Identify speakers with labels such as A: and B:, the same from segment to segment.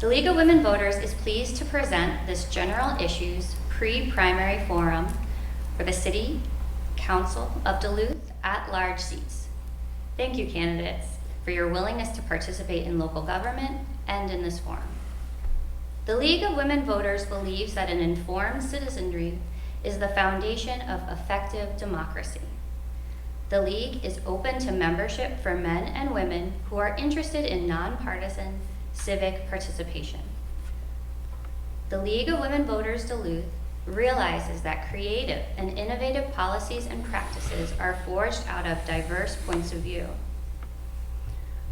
A: The League of Women Voters is pleased to present this general issues pre-primary forum for the City Council of Duluth at-large seats. Thank you, candidates, for your willingness to participate in local government and in this forum. The League of Women Voters believes that an informed citizenry is the foundation of effective democracy. The League is open to membership for men and women who are interested in nonpartisan civic participation. The League of Women Voters Duluth realizes that creative and innovative policies and practices are forged out of diverse points of view.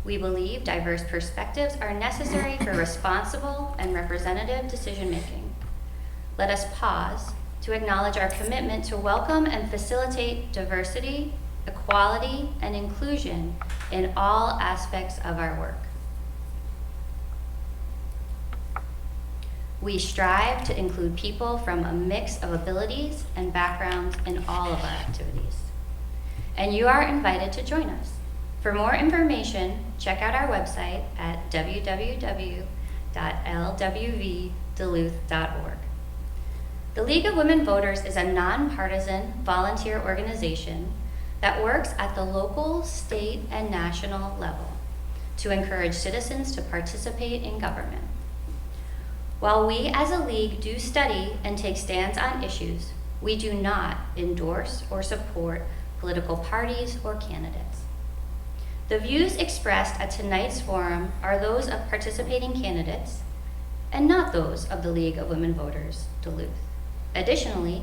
A: We believe diverse perspectives are necessary for responsible and representative decision-making. Let us pause to acknowledge our commitment to welcome and facilitate diversity, equality, and inclusion in all aspects of our work. We strive to include people from a mix of abilities and backgrounds in all of our activities. And you are invited to join us. For more information, check out our website at www.lwvduluth.org. The League of Women Voters is a nonpartisan volunteer organization that works at the local, state, and national level to encourage citizens to participate in government. While we as a league do study and take stands on issues, we do not endorse or support political parties or candidates. The views expressed at tonight's forum are those of participating candidates and not those of the League of Women Voters Duluth. Additionally,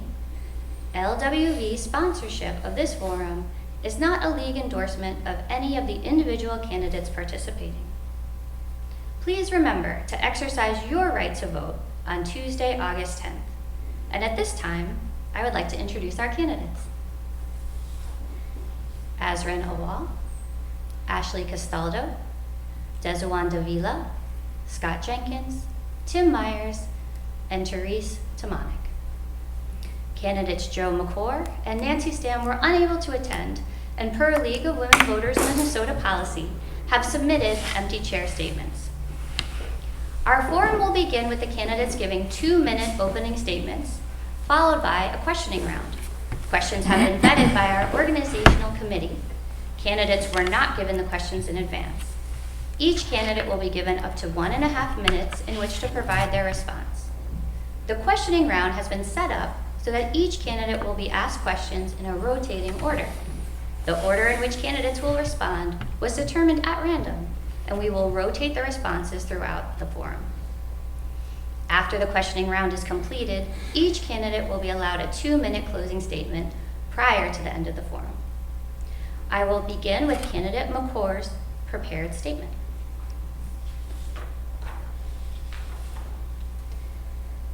A: LWV sponsorship of this forum is not a league endorsement of any of the individual candidates participating. Please remember to exercise your right to vote on Tuesday, August 10th. And at this time, I would like to introduce our candidates. Azrin Awal, Ashley Castaldo, Dezuan Davila, Scott Jenkins, Tim Myers, and Therese Tamanik. Candidates Joe McCord and Nancy Stam were unable to attend, and per League of Women Voters Minnesota policy, have submitted empty chair statements. Our forum will begin with the candidates giving 2-minute opening statements, followed by a questioning round. Questions have been vetted by our organizational committee. Candidates were not given the questions in advance. Each candidate will be given up to 1.5 minutes in which to provide their response. The questioning round has been set up so that each candidate will be asked questions in a rotating order. The order in which candidates will respond was determined at random, and we will rotate the responses throughout the forum. After the questioning round is completed, each candidate will be allowed a 2-minute closing statement prior to the end of the forum. I will begin with candidate McCord's prepared statement.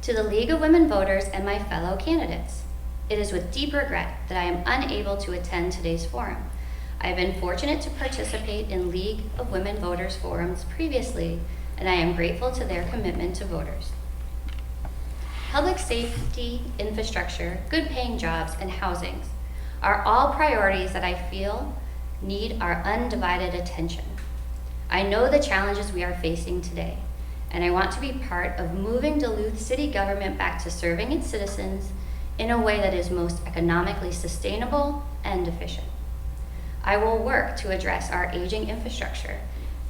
A: To the League of Women Voters and my fellow candidates, it is with deep regret that I am unable to attend today's forum. I have been fortunate to participate in League of Women Voters forums previously, and I am grateful to their commitment to voters. Public safety, infrastructure, good paying jobs, and housing are all priorities that I feel need our undivided attention. I know the challenges we are facing today, and I want to be part of moving Duluth city government back to serving its citizens in a way that is most economically sustainable and efficient. I will work to address our aging infrastructure,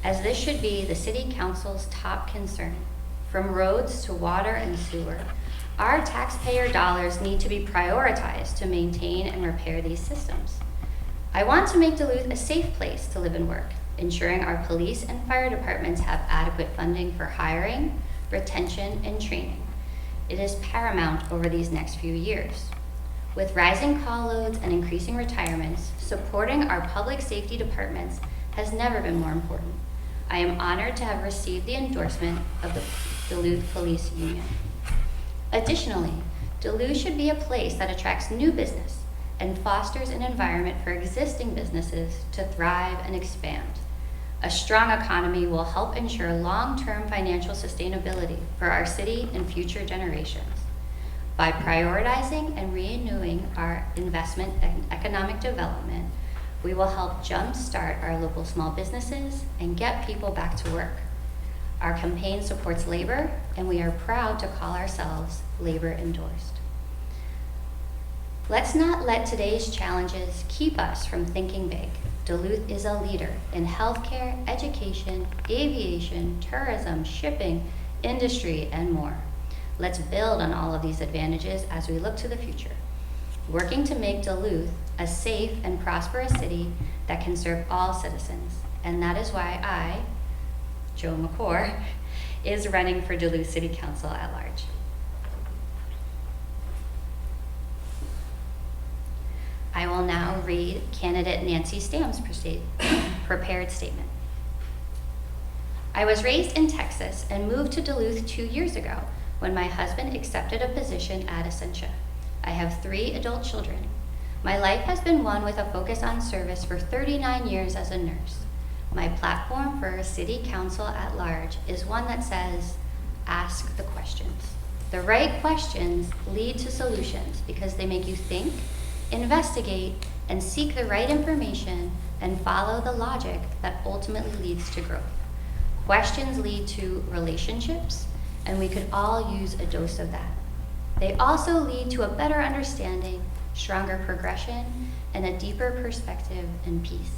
A: as this should be the City Council's top concern. From roads to water and sewer, our taxpayer dollars need to be prioritized to maintain and repair these systems. I want to make Duluth a safe place to live and work, ensuring our police and fire departments have adequate funding for hiring, retention, and training. It is paramount over these next few years. With rising call loads and increasing retirements, supporting our public safety departments has never been more important. I am honored to have received the endorsement of the Duluth Police Union. Additionally, Duluth should be a place that attracts new business and fosters an environment for existing businesses to thrive and expand. A strong economy will help ensure long-term financial sustainability for our city and future generations. By prioritizing and renewing our investment in economic development, we will help jumpstart our local small businesses and get people back to work. Our campaign supports labor, and we are proud to call ourselves labor endorsed. Let's not let today's challenges keep us from thinking big. Duluth is a leader in healthcare, education, aviation, tourism, shipping, industry, and more. Let's build on all of these advantages as we look to the future, working to make Duluth a safe and prosperous city that can serve all citizens. And that is why I, Joe McCord, is running for Duluth City Council at large. I will now read candidate Nancy Stam's prepared statement. I was raised in Texas and moved to Duluth 2 years ago when my husband accepted a position at Essentia. I have 3 adult children. My life has been one with a focus on service for 39 years as a nurse. My platform for City Council at large is one that says, ask the questions. The right questions lead to solutions because they make you think, investigate, and seek the right information and follow the logic that ultimately leads to growth. Questions lead to relationships, and we could all use a dose of that. They also lead to a better understanding, stronger progression, and a deeper perspective and peace.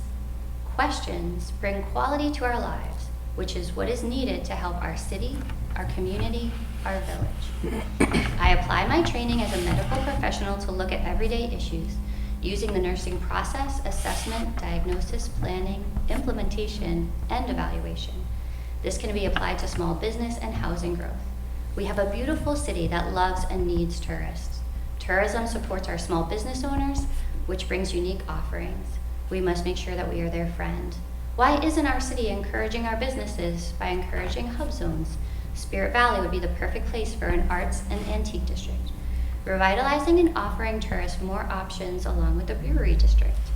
A: Questions bring quality to our lives, which is what is needed to help our city, our community, our village. I apply my training as a medical professional to look at everyday issues using the nursing process, assessment, diagnosis, planning, implementation, and evaluation. This can be applied to small business and housing growth. We have a beautiful city that loves and needs tourists. Tourism supports our small business owners, which brings unique offerings. We must make sure that we are their friend. Why isn't our city encouraging our businesses by encouraging hub zones? Spirit Valley would be the perfect place for an arts and antique district. Revitalizing and offering tourists more options along with the brewery district.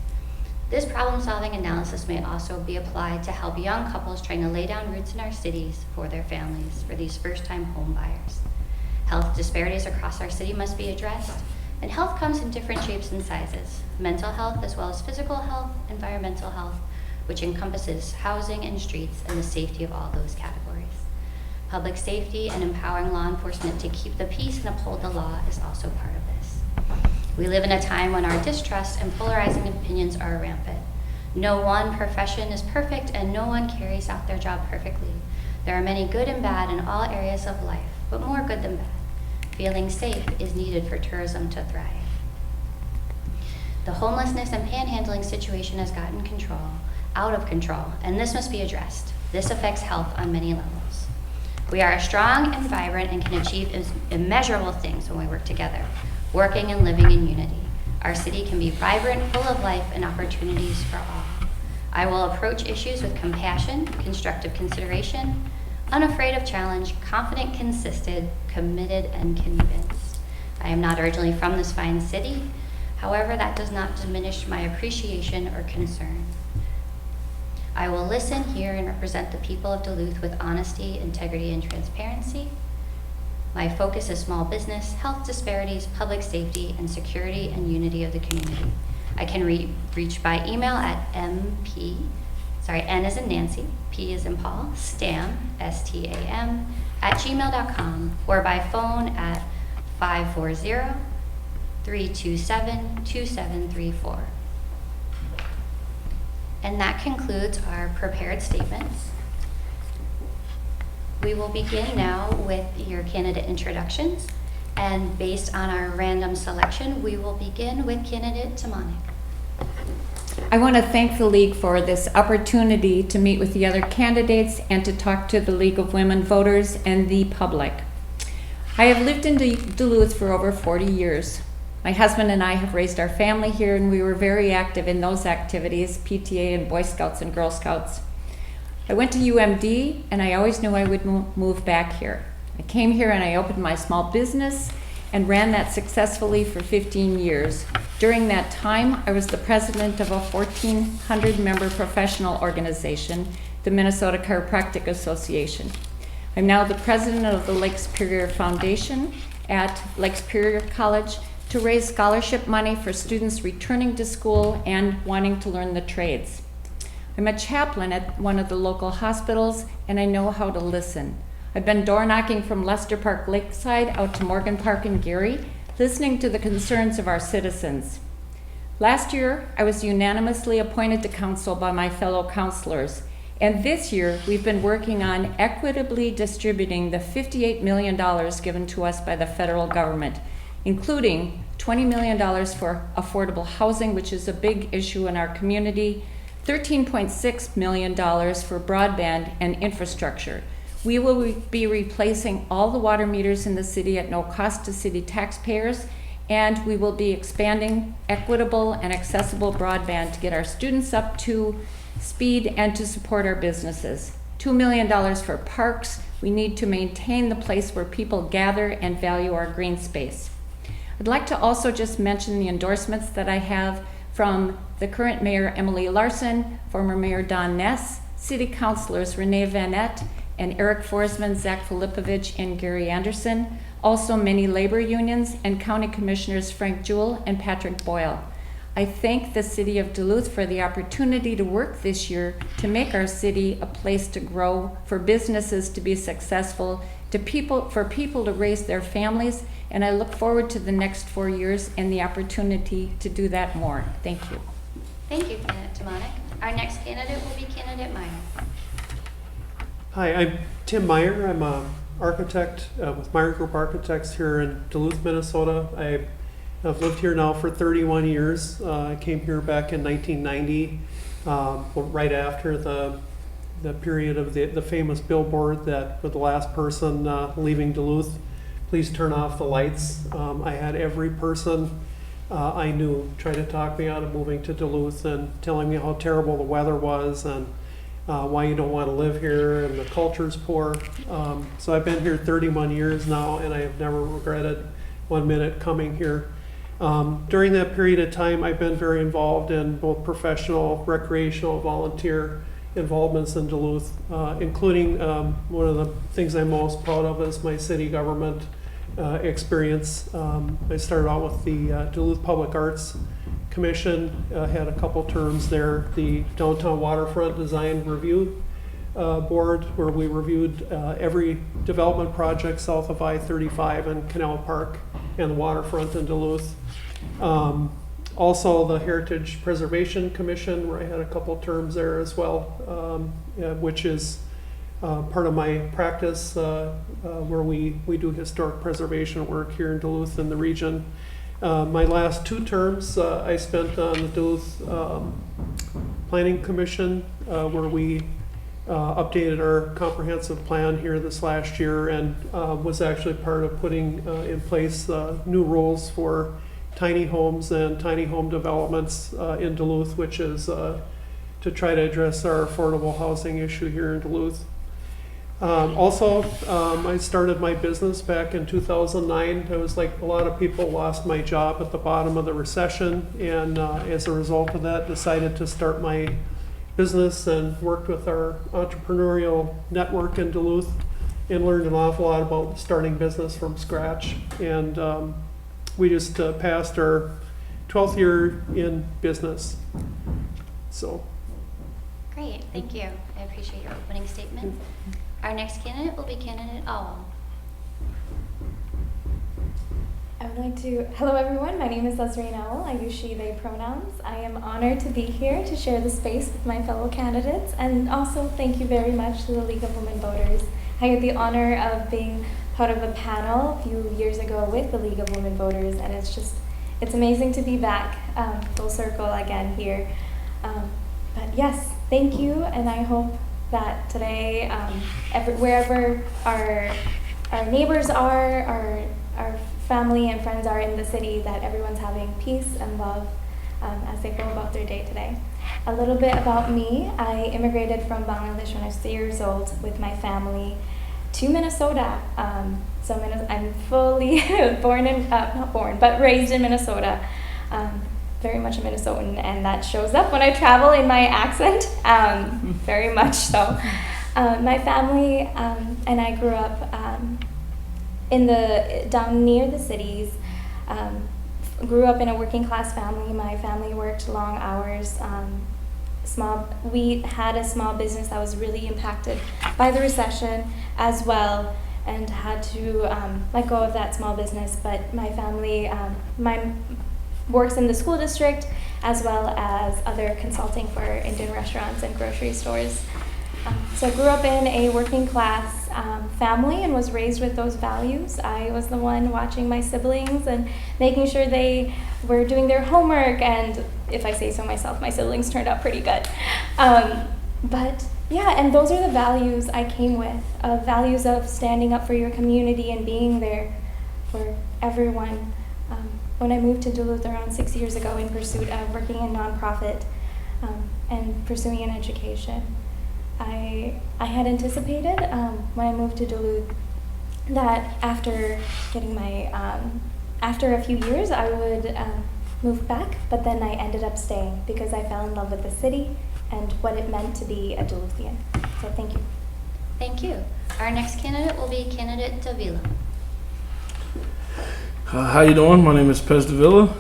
A: This problem-solving analysis may also be applied to help young couples trying to lay down roots in our cities for their families, for these first-time home buyers. Health disparities across our city must be addressed, and health comes in different shapes and sizes. Mental health as well as physical health, environmental health, which encompasses housing and streets and the safety of all those categories. Public safety and empowering law enforcement to keep the peace and uphold the law is also part of this. We live in a time when our distrust and polarizing opinions are rampant. No one profession is perfect and no one carries out their job perfectly. There are many good and bad in all areas of life, but more good than bad. Feeling safe is needed for tourism to thrive. The homelessness and panhandling situation has gotten out of control, and this must be addressed. This affects health on many levels. We are strong and vibrant and can achieve immeasurable things when we work together, working and living in unity. Our city can be vibrant, full of life, and opportunities for all. I will approach issues with compassion, constructive consideration, unafraid of challenge, confident, consistent, committed, and convinced. I am not originally from this fine city. However, that does not diminish my appreciation or concern. I will listen, hear, and represent the people of Duluth with honesty, integrity, and transparency. My focus is small business, health disparities, public safety, and security and unity of the community. I can reach by email at N as in Nancy, P as in Paul, Stam, STAM, @gmail.com, or by phone at 540-327-2734. And that concludes our prepared statements. We will begin now with your candidate introductions, and based on our random selection, we will begin with candidate Tamanik.
B: I want to thank the League for this opportunity to meet with the other candidates and to talk to the League of Women Voters and the public. I have lived in Duluth for over 40 years. My husband and I have raised our family here, and we were very active in those activities, PTA and Boy Scouts and Girl Scouts. I went to UMD, and I always knew I would move back here. I came here and I opened my small business and ran that successfully for 15 years. During that time, I was the president of a 1,400-member professional organization, the Minnesota Chiropractic Association. I'm now the president of the Lake Superior Foundation at Lake Superior College to raise scholarship money for students returning to school and wanting to learn the trades. I'm a chaplain at one of the local hospitals, and I know how to listen. I've been door knocking from Lester Park Lakeside out to Morgan Park and Gary, listening to the concerns of our citizens. Last year, I was unanimously appointed to council by my fellow councilors, and this year we've been working on equitably distributing the $58 million given to us by the federal government, including $20 million for affordable housing, which is a big issue in our community, $13.6 million for broadband and infrastructure. We will be replacing all the water meters in the city at no cost to city taxpayers, and we will be expanding equitable and accessible broadband to get our students up to speed and to support our businesses. $2 million for parks. We need to maintain the place where people gather and value our green space. I'd like to also just mention the endorsements that I have from the current Mayor Emily Larson, former Mayor Don Ness, City Councilors Renee Vanette and Eric Forsman, Zach Filipovich, and Gary Anderson, also many labor unions and County Commissioners Frank Jewell and Patrick Boyle. I thank the City of Duluth for the opportunity to work this year to make our city a place to grow, for businesses to be successful, for people to raise their families, and I look forward to the next 4 years and the opportunity to do that more. Thank you.
A: Thank you, candidate Tomanek. Our next candidate will be candidate Meyer.
C: Hi, I'm Tim Meyer. I'm an architect with Meyer Group Architects here in Duluth, Minnesota. I've lived here now for 31 years. I came here back in 1990, right after the period of the famous billboard that for the last person leaving Duluth, please turn off the lights. I had every person I knew try to talk me out of moving to Duluth and telling me how terrible the weather was and why you don't want to live here and the culture's poor. So I've been here 31 years now, and I have never regretted 1 minute coming here. During that period of time, I've been very involved in both professional, recreational, volunteer involvements in Duluth, including one of the things I'm most proud of is my city government experience. I started out with the Duluth Public Arts Commission, had a couple terms there, the Downtown Waterfront Design Review Board, where we reviewed every development project south of I-35 and Canal Park and the waterfront in Duluth. Also the Heritage Preservation Commission, where I had a couple terms there as well, which is part of my practice where we do historic preservation work here in Duluth and the region. My last 2 terms I spent on the Duluth Planning Commission, where we updated our comprehensive plan here this last year, and was actually part of putting in place new rules for tiny homes and tiny home developments in Duluth, which is to try to address our affordable housing issue here in Duluth. Also, I started my business back in 2009. I was like a lot of people, lost my job at the bottom of the recession, and as a result of that, decided to start my business and worked with our entrepreneurial network in Duluth and learned an awful lot about starting business from scratch. And we just passed our 12th year in business. So.
A: Great, thank you. I appreciate your opening statement. Our next candidate will be candidate Owl.
D: I would like to, hello everyone, my name is Lesreen Owl. I use she, they pronouns. I am honored to be here to share the space with my fellow candidates, and also thank you very much to the League of Women Voters. I had the honor of being part of a panel a few years ago with the League of Women Voters, and it's amazing to be back full circle again here. But yes, thank you, and I hope that today, wherever our neighbors are, our family and friends are in the city, that everyone's having peace and love as they go about their day today. A little bit about me. I immigrated from Bangladesh when I was 3 years old with my family to Minnesota. So I'm fully raised in Minnesota. Very much a Minnesotan, and that shows up when I travel in my accent, very much so. My family and I grew up down near the cities. Grew up in a working class family. My family worked long hours we had a small business that was really impacted by the recession as well, and had to let go of that small business. But my family works in the school district as well as other consulting for Indian restaurants and grocery stores. So I grew up in a working class family and was raised with those values. I was the one watching my siblings and making sure they were doing their homework, and if I say so myself, my siblings turned out pretty good. But yeah, and those are the values I came with, values of standing up for your community and being there for everyone. When I moved to Duluth around 6 years ago in pursuit of working in nonprofit and pursuing an education, I had anticipated when I moved to Duluth that after getting my, after a few years I would move back, but then I ended up staying because I fell in love with the city and what it meant to be a Duluthian. So thank you.
A: Thank you. Our next candidate will be candidate Davila.
E: How you doing? My name is Pez Davila.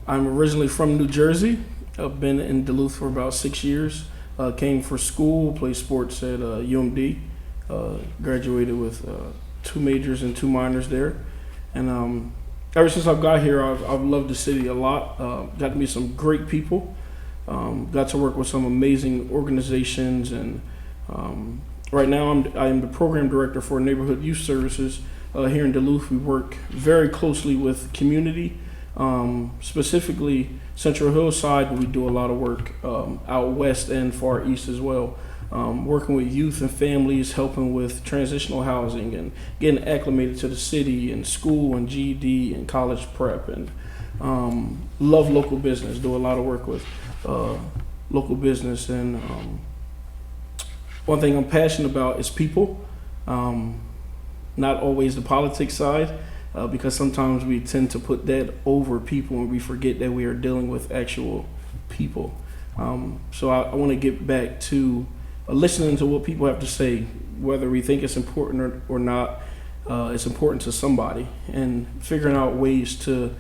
E: I'm originally from New Jersey. I've been in Duluth for about 6 years. Came for school, played sports at UMD. Graduated with 2 majors and 2 minors there. And ever since I've got here, I've loved the city a lot. Got to meet some great people. Got to work with some amazing organizations. And right now I am the program director for Neighborhood Youth Services. Here in Duluth, we work very closely with community, specifically Central Hillside, but we do a lot of work out west and far east as well. Working with youth and families, helping with transitional housing and getting acclimated to the city and school and GED and college prep, and love local business, do a lot of work with local business. And one thing I'm passionate about is people. Not always the politics side, because sometimes we tend to put that over people and we forget that we are dealing with actual people. So I want to get back to listening to what people have to say, whether we think it's important or not. It's important to somebody, and figuring out ways to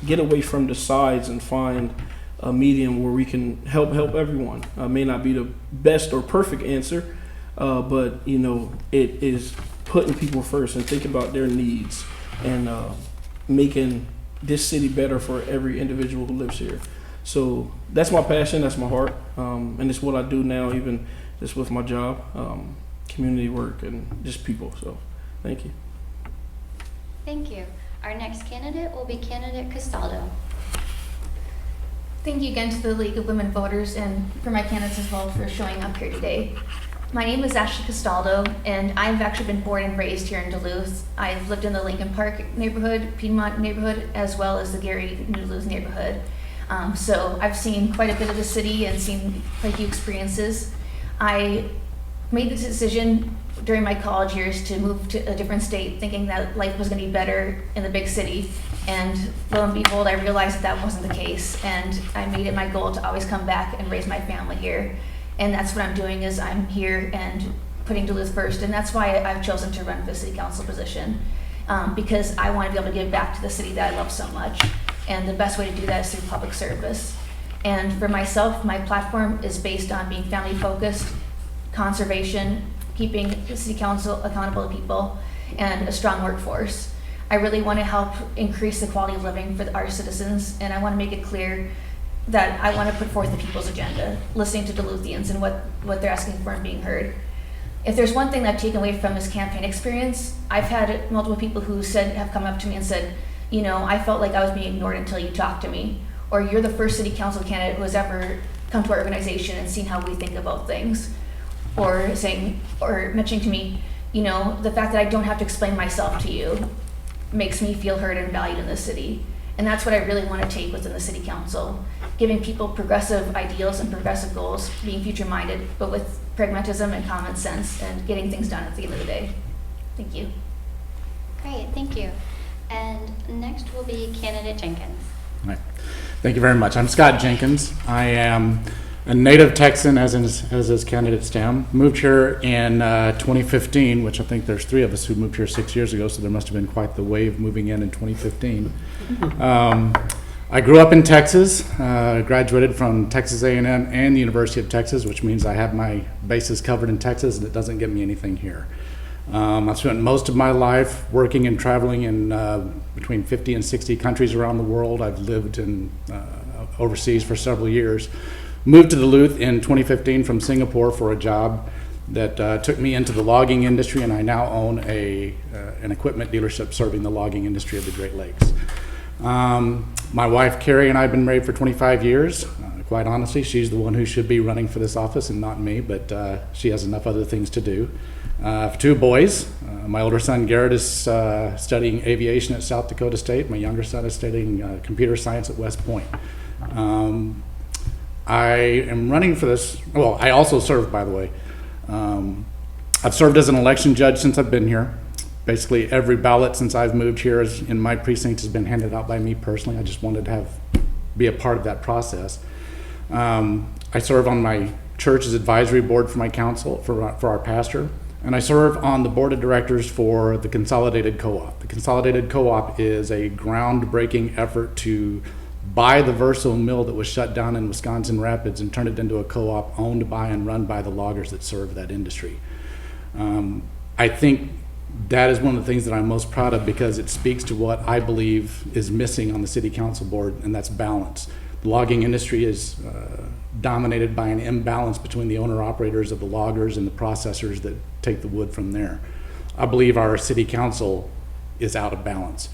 E: get away from the sides and find a medium where we can help everyone. May not be the best or perfect answer, but you know, it is putting people first and thinking about their needs and making this city better for every individual who lives here. So that's my passion, that's my heart, and it's what I do now, even just with my job, community work and just people. So thank you.
A: Thank you. Our next candidate will be candidate Castaldo.
F: Thank you again to the League of Women Voters and for my candidates as well for showing up here today. My name is Ashley Castaldo, and I've actually been born and raised here in Duluth. I've lived in the Lincoln Park neighborhood, Piedmont neighborhood, as well as the Gary Duluth neighborhood. So I've seen quite a bit of the city and seen quite a few experiences. I made the decision during my college years to move to a different state, thinking that life was going to be better in the big city. And lo and behold, I realized that wasn't the case, and I made it my goal to always come back and raise my family here. And that's what I'm doing, is I'm here and putting Duluth first, and that's why I've chosen to run for the city council position, because I want to be able to give back to the city that I love so much, and the best way to do that is through public service. And for myself, my platform is based on being family focused, conservation, keeping the city council accountable to people, and a strong workforce. I really want to help increase the quality of living for our citizens, and I want to make it clear that I want to put forth the people's agenda, listening to Duluthians and what they're asking for and being heard. If there's one thing that I've taken away from this campaign experience, I've had multiple people who have come up to me and said, you know, I felt like I was being ignored until you talked to me, or you're the first city council candidate who has ever come to our organization and seen how we think about things, or mentioning to me, you know, the fact that I don't have to explain myself to you makes me feel heard and valued in the city. And that's what I really want to take within the city council, giving people progressive ideals and progressive goals, being future-minded, but with pragmatism and common sense, and getting things done at the end of the day. Thank you.
A: Great, thank you. And next will be candidate Jenkins.
G: Right. Thank you very much. I'm Scott Jenkins. I am a native Texan, as is candidate Stam. Moved here in 2015, which I think there's 3 of us who moved here 6 years ago, so there must have been quite the wave moving in 2015. I grew up in Texas, graduated from Texas A&M and the University of Texas, which means I have my bases covered in Texas, and it doesn't get me anything here. I've spent most of my life working and traveling in between 50 and 60 countries around the world. I've lived in overseas for several years. Moved to Duluth in 2015 from Singapore for a job that took me into the logging industry, and I now own an equipment dealership serving the logging industry of the Great Lakes. My wife Carrie and I have been married for 25 years. Quite honestly, she's the one who should be running for this office and not me, but she has enough other things to do. I have 2 boys. My older son Garrett is studying aviation at South Dakota State. My younger son is studying computer science at West Point. I am running for this. Well, I also serve, by the way. I've served as an election judge since I've been here. Basically, every ballot since I've moved here in my precinct has been handed out by me personally. I just wanted to be a part of that process. I serve on my church's advisory board for my council, for our pastor, and I serve on the board of directors for the Consolidated Co-op. The Consolidated Co-op is a groundbreaking effort to buy the Verso mill that was shut down in Wisconsin Rapids and turn it into a co-op owned by and run by the loggers that serve that industry. I think that is one of the things that I'm most proud of, because it speaks to what I believe is missing on the city council board, and that's balance. The logging industry is dominated by an imbalance between the owner-operators of the loggers and the processors that take the wood from there. I believe our city council is out of balance.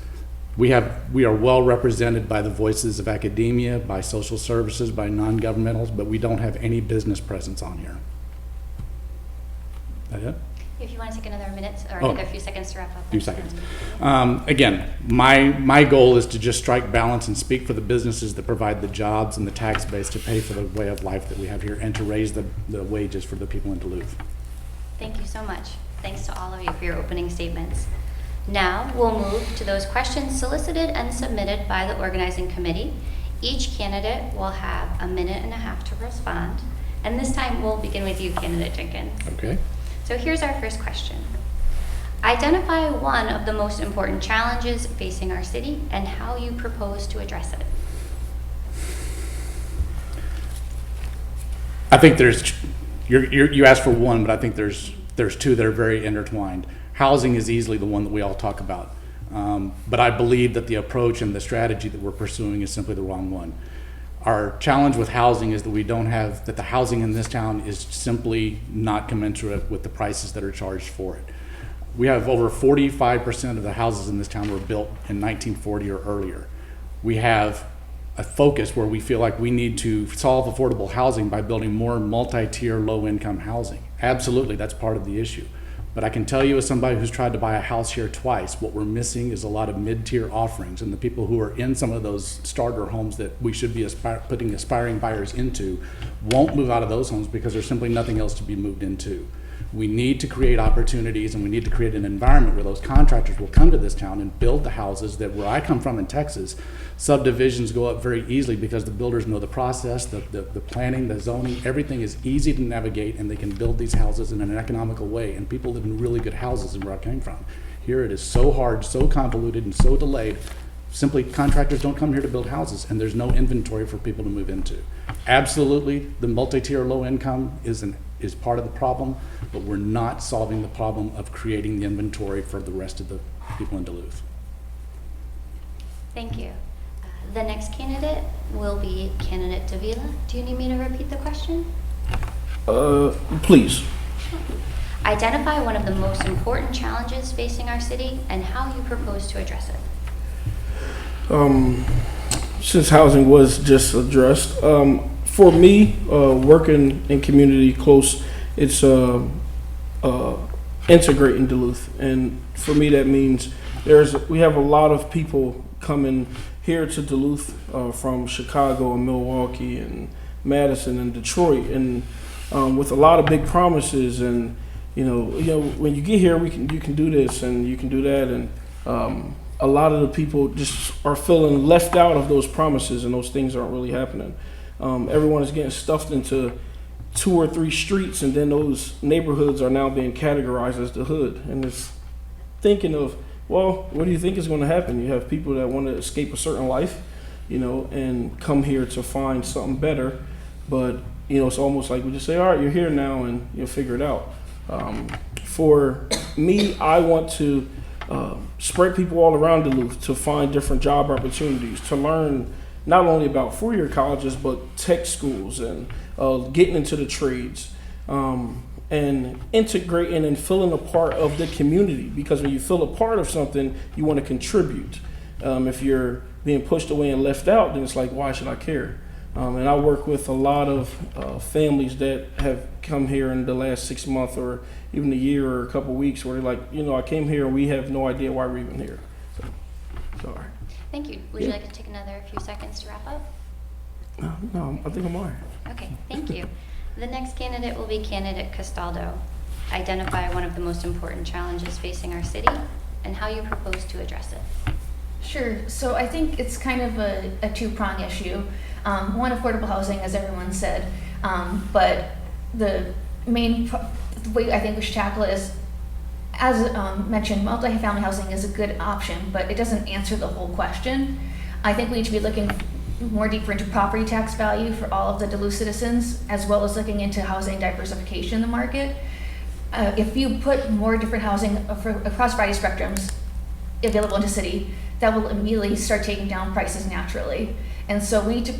G: We are well represented by the voices of academia, by social services, by non-governmentals, but we don't have any business presence on here. Is that it?
A: If you want to take another minute or
G: Oh.
A: take a few seconds to wrap up.
G: Few seconds. Again, my goal is to just strike balance and speak for the businesses that provide the jobs and the tax base to pay for the way of life that we have here, and to raise the wages for the people in Duluth.
A: Thank you so much. Thanks to all of you for your opening statements. Now we'll move to those questions solicited and submitted by the organizing committee. Each candidate will have a minute and a half to respond. And this time we'll begin with you, candidate Jenkins.
G: Okay.
A: So here's our first question. Identify one of the most important challenges facing our city and how you propose to address it.
G: I think you asked for one, but I think there's 2 that are very intertwined. Housing is easily the one that we all talk about. But I believe that the approach and the strategy that we're pursuing is simply the wrong one. Our challenge with housing is that the housing in this town is simply not commensurate with the prices that are charged for it. We have over 45% of the houses in this town were built in 1940 or earlier. We have a focus where we feel like we need to solve affordable housing by building more multi-tier low-income housing. Absolutely, that's part of the issue. But I can tell you, as somebody who's tried to buy a house here twice, what we're missing is a lot of mid-tier offerings, and the people who are in some of those starter homes that we should be putting aspiring buyers into won't move out of those homes because there's simply nothing else to be moved into. We need to create opportunities, and we need to create an environment where those contractors will come to this town and build the houses that, where I come from in Texas, subdivisions go up very easily because the builders know the process, the planning, the zoning, everything is easy to navigate, and they can build these houses in an economical way, and people live in really good houses in where I came from. Here it is so hard, so convoluted, and so delayed. Simply, contractors don't come here to build houses, and there's no inventory for people to move into. Absolutely, the multi-tier low income is part of the problem, but we're not solving the problem of creating the inventory for the rest of the people in Duluth.
A: Thank you. The next candidate will be candidate Davila. Do you need me to repeat the question?
E: Please.
A: Identify one of the most important challenges facing our city and how you propose to address it.
E: Since housing was just addressed, for me, working in community close, it's integrating Duluth, and for me that means we have a lot of people coming here to Duluth from Chicago and Milwaukee and Madison and Detroit, and with a lot of big promises, and you know when you get here you can do this and you can do that, and a lot of the people just are feeling left out of those promises, and those things aren't really happening. Everyone is getting stuffed into 2 or 3 streets, and then those neighborhoods are now being categorized as the hood. And it's thinking of, well, what do you think is going to happen? You have people that want to escape a certain life, and come here to find something better. But, it's almost like we just say, all right, you're here now and you'll figure it out. For me, I want to spread people all around Duluth to find different job opportunities, to learn not only about four-year colleges, but tech schools and getting into the trades, and integrating and feeling a part of the community. Because when you feel a part of something, you want to contribute. If you're being pushed away and left out, then it's like, why should I care? And I work with a lot of families that have come here in the last 6 months or even a year or a couple weeks where they're like, I came here and we have no idea why we're even here. So, sorry.
A: Thank you. Would you like to take another few seconds to wrap up?
E: No, I think I'm all right.
A: Okay, thank you. The next candidate will be candidate Castaldo. Identify one of the most important challenges facing our city and how you propose to address it.
F: Sure. So I think it's kind of a two-prong issue. One, affordable housing, as everyone said, but the way I think we should tackle it is, as mentioned, multifamily housing is a good option, but it doesn't answer the whole question. I think we need to be looking more deeper into property tax value for all of the Duluth citizens, as well as looking into housing diversification in the market. If you put more different housing across variety spectrums available in the city, that will immediately start taking down prices naturally. And so we need to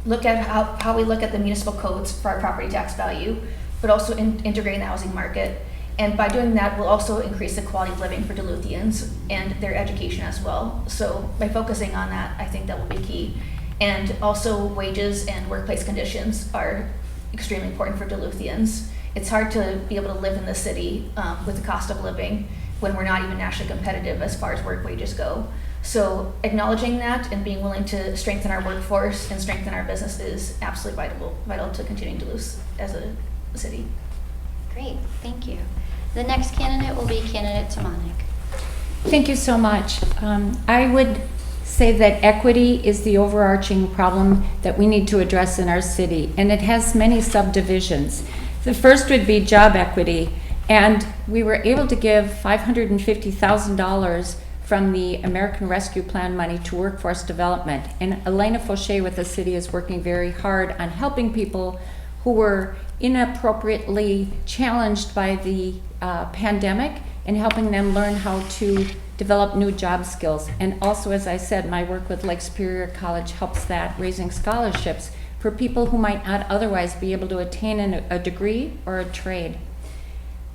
F: look at how we look at the municipal codes for our property tax value, but also integrating the housing market. And by doing that, we'll also increase the quality of living for Duluthians and their education as well. So by focusing on that, I think that will be key. And also wages and workplace conditions are extremely important for Duluthians. It's hard to be able to live in the city with the cost of living when we're not even nationally competitive as far as work wages go. So acknowledging that and being willing to strengthen our workforce and strengthen our business is absolutely vital to continuing Duluth as a city.
A: Great, thank you. The next candidate will be candidate Tamanik.
B: Thank you so much. I would say that equity is the overarching problem that we need to address in our city, and it has many subdivisions. The first would be job equity, and we were able to give $550,000 from the American Rescue Plan money to workforce development. And Elena Fauché with the city is working very hard on helping people who were inappropriately challenged by the pandemic and helping them learn how to develop new job skills. And also, as I said, my work with Lake Superior College helps that, raising scholarships for people who might not otherwise be able to attain a degree or a trade.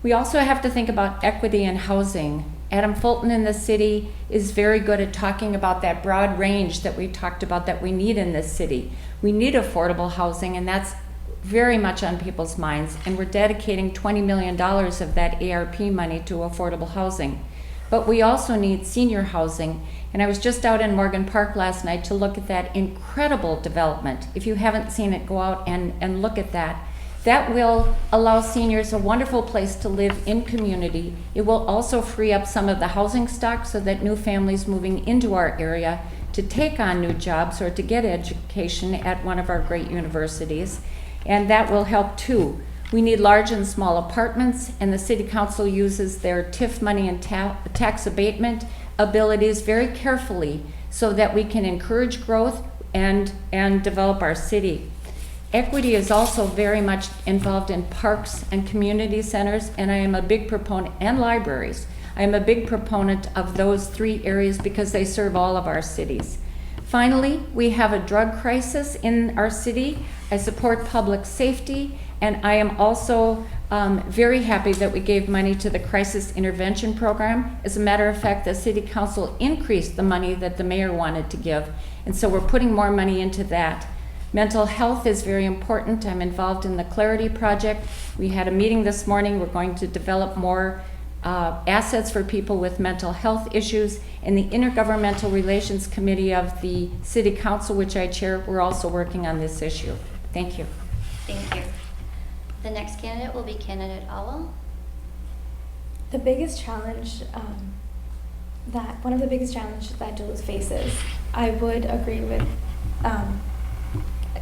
B: We also have to think about equity in housing. Adam Fulton in the city is very good at talking about that broad range that we talked about that we need in this city. We need affordable housing, and that's very much on people's minds, and we're dedicating $20 million of that ARP money to affordable housing. But we also need senior housing, and I was just out in Morgan Park last night to look at that incredible development. If you haven't seen it, go out and look at that. That will allow seniors a wonderful place to live in community. It will also free up some of the housing stock so that new families moving into our area to take on new jobs or to get education at one of our great universities. And that will help too. We need large and small apartments, and the City Council uses their TIF money and tax abatement abilities very carefully so that we can encourage growth and develop our city. Equity is also very much involved in parks and community centers, and I am a big proponent, and libraries. I am a big proponent of those three areas because they serve all of our cities. Finally, we have a drug crisis in our city. I support public safety, and I am also very happy that we gave money to the Crisis Intervention Program. As a matter of fact, the City Council increased the money that the mayor wanted to give, and so we're putting more money into that. Mental health is very important. I'm involved in the Clarity Project. We had a meeting this morning. We're going to develop more assets for people with mental health issues. In the Intergovernmental Relations Committee of the City Council, which I chair, we're also working on this issue. Thank you.
A: Thank you. The next candidate will be candidate Awal.
D: The biggest challenge, one of the biggest challenges that Duluth faces, I would agree with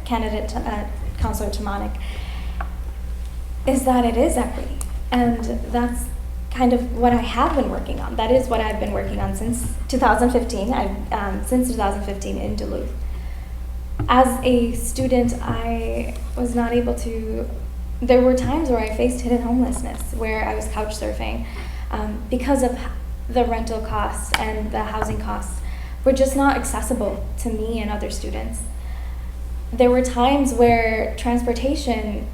D: candidate Councilor Tamanik, is that it is equity. And that's kind of what I have been working on. That is what I've been working on since 2015. Since 2015 in Duluth. as a student, I was not able to, there were times where I faced hidden homelessness, where I was couch surfing because of the rental costs and the housing costs were just not accessible to me and other students. There were times where transportation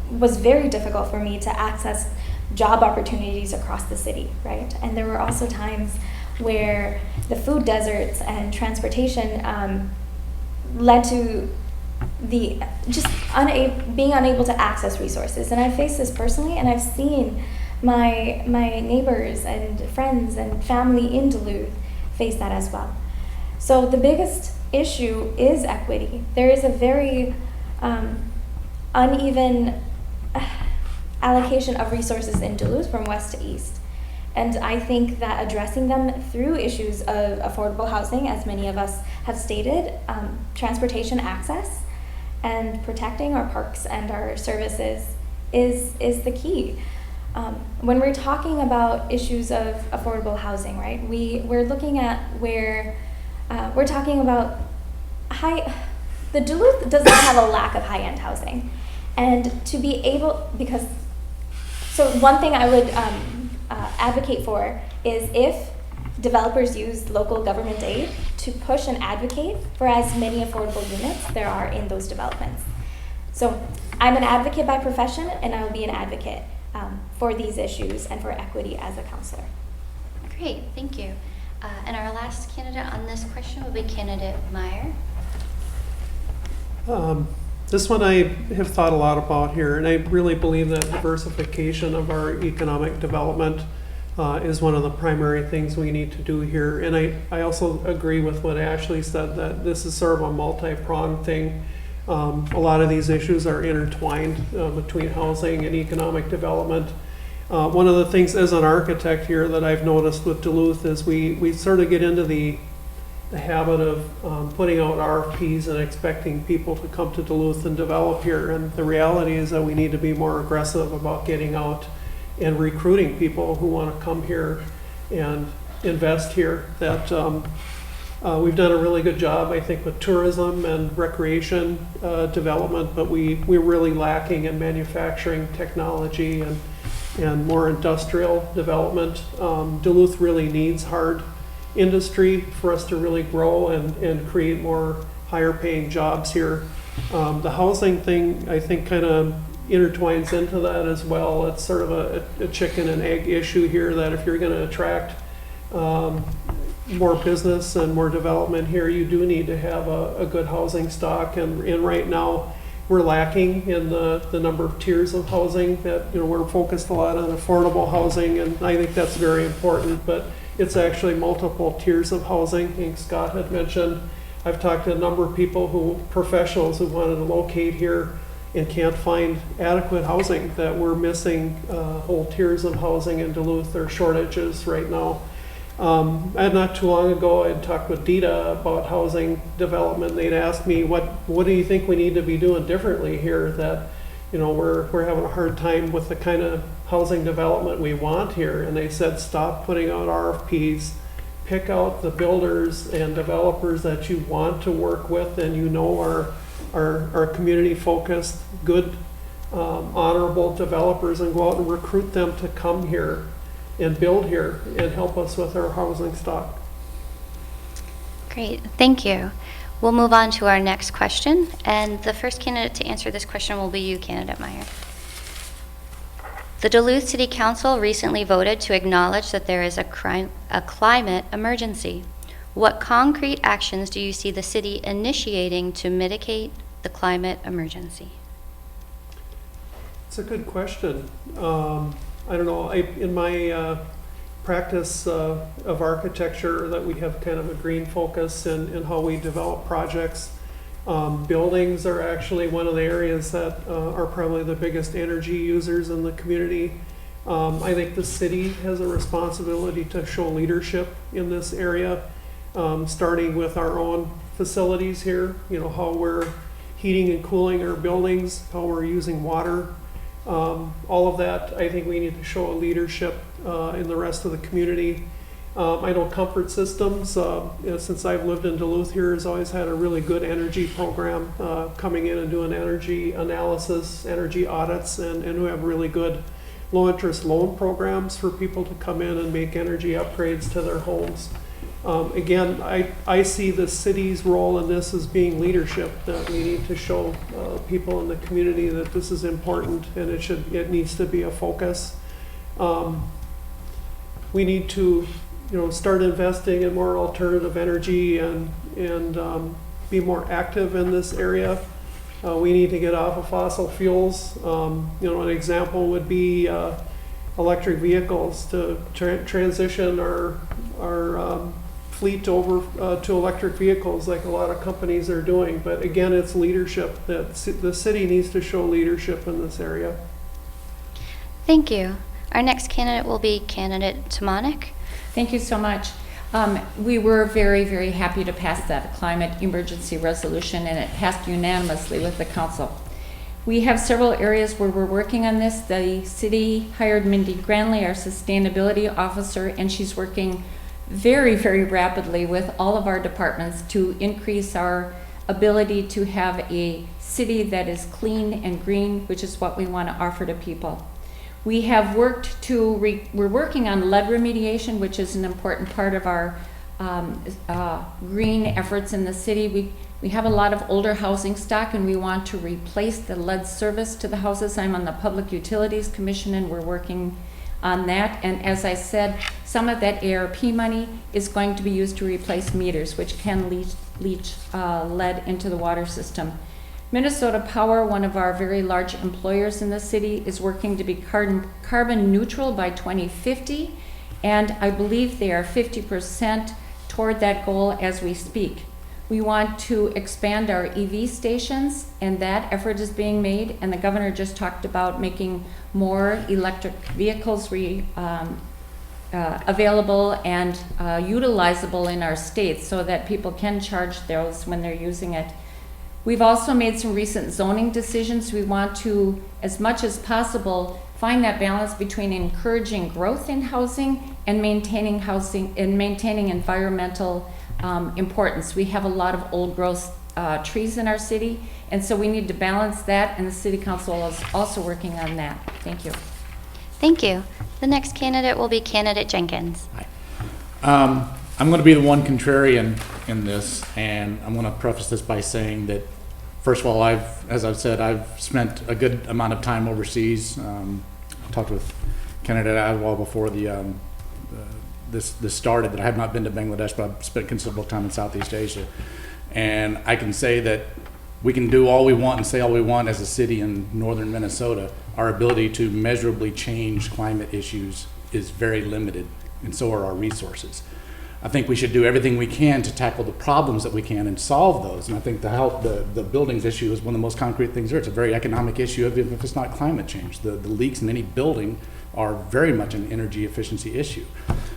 D: was very difficult for me to access job opportunities across the city, right? And there were also times where the food deserts and transportation led to the being unable to access resources. And I faced this personally, and I've seen my neighbors and friends and family in Duluth face that as well. So the biggest issue is equity. There is a very uneven allocation of resources in Duluth from west to east. And I think that addressing them through issues of affordable housing, as many of us have stated, transportation access, and protecting our parks and our services is the key. When we're talking about issues of affordable housing, right, we're looking at where we're talking about the Duluth does not have a lack of high-end housing. And to be able, so one thing I would advocate for is if developers use local government aid to push and advocate for as many affordable units there are in those developments. So I'm an advocate by profession, and I will be an advocate for these issues and for equity as a counselor.
A: Great, thank you. And our last candidate on this question will be candidate Meyer.
C: This one I have thought a lot about here, and I really believe that diversification of our economic development is one of the primary things we need to do here. And I also agree with what Ashley said, that this is sort of a multi-pronged thing. A lot of these issues are intertwined between housing and economic development. One of the things as an architect here that I've noticed with Duluth is we sort of get into the habit of putting out RFPs and expecting people to come to Duluth and develop here. And the reality is that we need to be more aggressive about getting out and recruiting people who want to come here and invest here. That we've done a really good job, I think, with tourism and recreation development, but we're really lacking in manufacturing technology and more industrial development. Duluth really needs hard industry for us to really grow and create more higher paying jobs here. The housing thing, I think, kind of intertwines into that as well. It's sort of a chicken and egg issue here, that if you're going to attract more business and more development here, you do need to have a good housing stock. And right now we're lacking in the number of tiers of housing. That, we're focused a lot on affordable housing, and I think that's very important, but it's actually multiple tiers of housing. I think Scott had mentioned, I've talked to a number of people professionals who wanted to locate here and can't find adequate housing, that we're missing whole tiers of housing in Duluth. There are shortages right now. And not too long ago, I had talked with Dita about housing development. They'd asked me, what do you think we need to be doing differently here, that we're having a hard time with the kind of housing development we want here? And they said, stop putting out RFPs, pick out the builders and developers that you want to work with and are community focused, good, honorable developers, and go out and recruit them to come here and build here and help us with our housing stock.
A: Great, thank you. We'll move on to our next question, and the first candidate to answer this question will be you, candidate Meyer. The Duluth City Council recently voted to acknowledge that there is a climate emergency. What concrete actions do you see the city initiating to mitigate the climate emergency?
C: It's a good question. I don't know, in my practice of architecture, that we have kind of a green focus in how we develop projects. Buildings are actually one of the areas that are probably the biggest energy users in the community. I think the city has a responsibility to show leadership in this area, starting with our own facilities here, how we're heating and cooling our buildings, how we're using water. All of that, I think we need to show a leadership in the rest of the community. I know Comfort Systems, since I've lived in Duluth here, has always had a really good energy program, coming in and doing energy analysis, energy audits, and we have really good low-interest loan programs for people to come in and make energy upgrades to their homes. Again, I see the city's role in this as being leadership, that we need to show people in the community that this is important and it needs to be a focus. We need to start investing in more alternative energy and be more active in this area. We need to get off of fossil fuels. An example would be electric vehicles, to transition our fleet over to electric vehicles like a lot of companies are doing. But again, it's leadership. That the city needs to show leadership in this area.
A: Thank you. Our next candidate will be candidate Tamanik.
B: Thank you so much. We were very, very happy to pass that climate emergency resolution, and it passed unanimously with the council. We have several areas where we're working on this. The city hired Mindy Granley, our sustainability officer, and she's working very, very rapidly with all of our departments to increase our ability to have a city that is clean and green, which is what we want to offer to people. We have worked we're working on lead remediation, which is an important part of our green efforts in the city. We have a lot of older housing stock, and we want to replace the lead service to the houses. I'm on the Public Utilities Commission, and we're working on that. And as I said, some of that ARP money is going to be used to replace meters, which can leach lead into the water system. Minnesota Power, one of our very large employers in the city, is working to be carbon neutral by 2050, and I believe they are 50% toward that goal as we speak. We want to expand our EV stations, and that effort is being made, and the governor just talked about making more electric vehicles available and utilizable in our states so that people can charge those when they're using it. We've also made some recent zoning decisions. We want to, as much as possible, find that balance between encouraging growth in housing and maintaining environmental importance. We have a lot of old growth trees in our city, and so we need to balance that, and the city council is also working on that. Thank you.
A: Thank you. The next candidate will be candidate Jenkins.
G: Hi. I'm going to be the one contrarian in this, and I'm going to preface this by saying that, first of all, as I've said, I've spent a good amount of time overseas. I talked with candidate Adwal before this started that I have not been to Bangladesh, but I've spent considerable time in Southeast Asia. And I can say that we can do all we want and say all we want as a city in northern Minnesota. Our ability to measurably change climate issues is very limited, and so are our resources. I think we should do everything we can to tackle the problems that we can and solve those. And I think the buildings issue is one of the most concrete things there. It's a very economic issue, even if it's not climate change. The leaks in any building are very much an energy efficiency issue.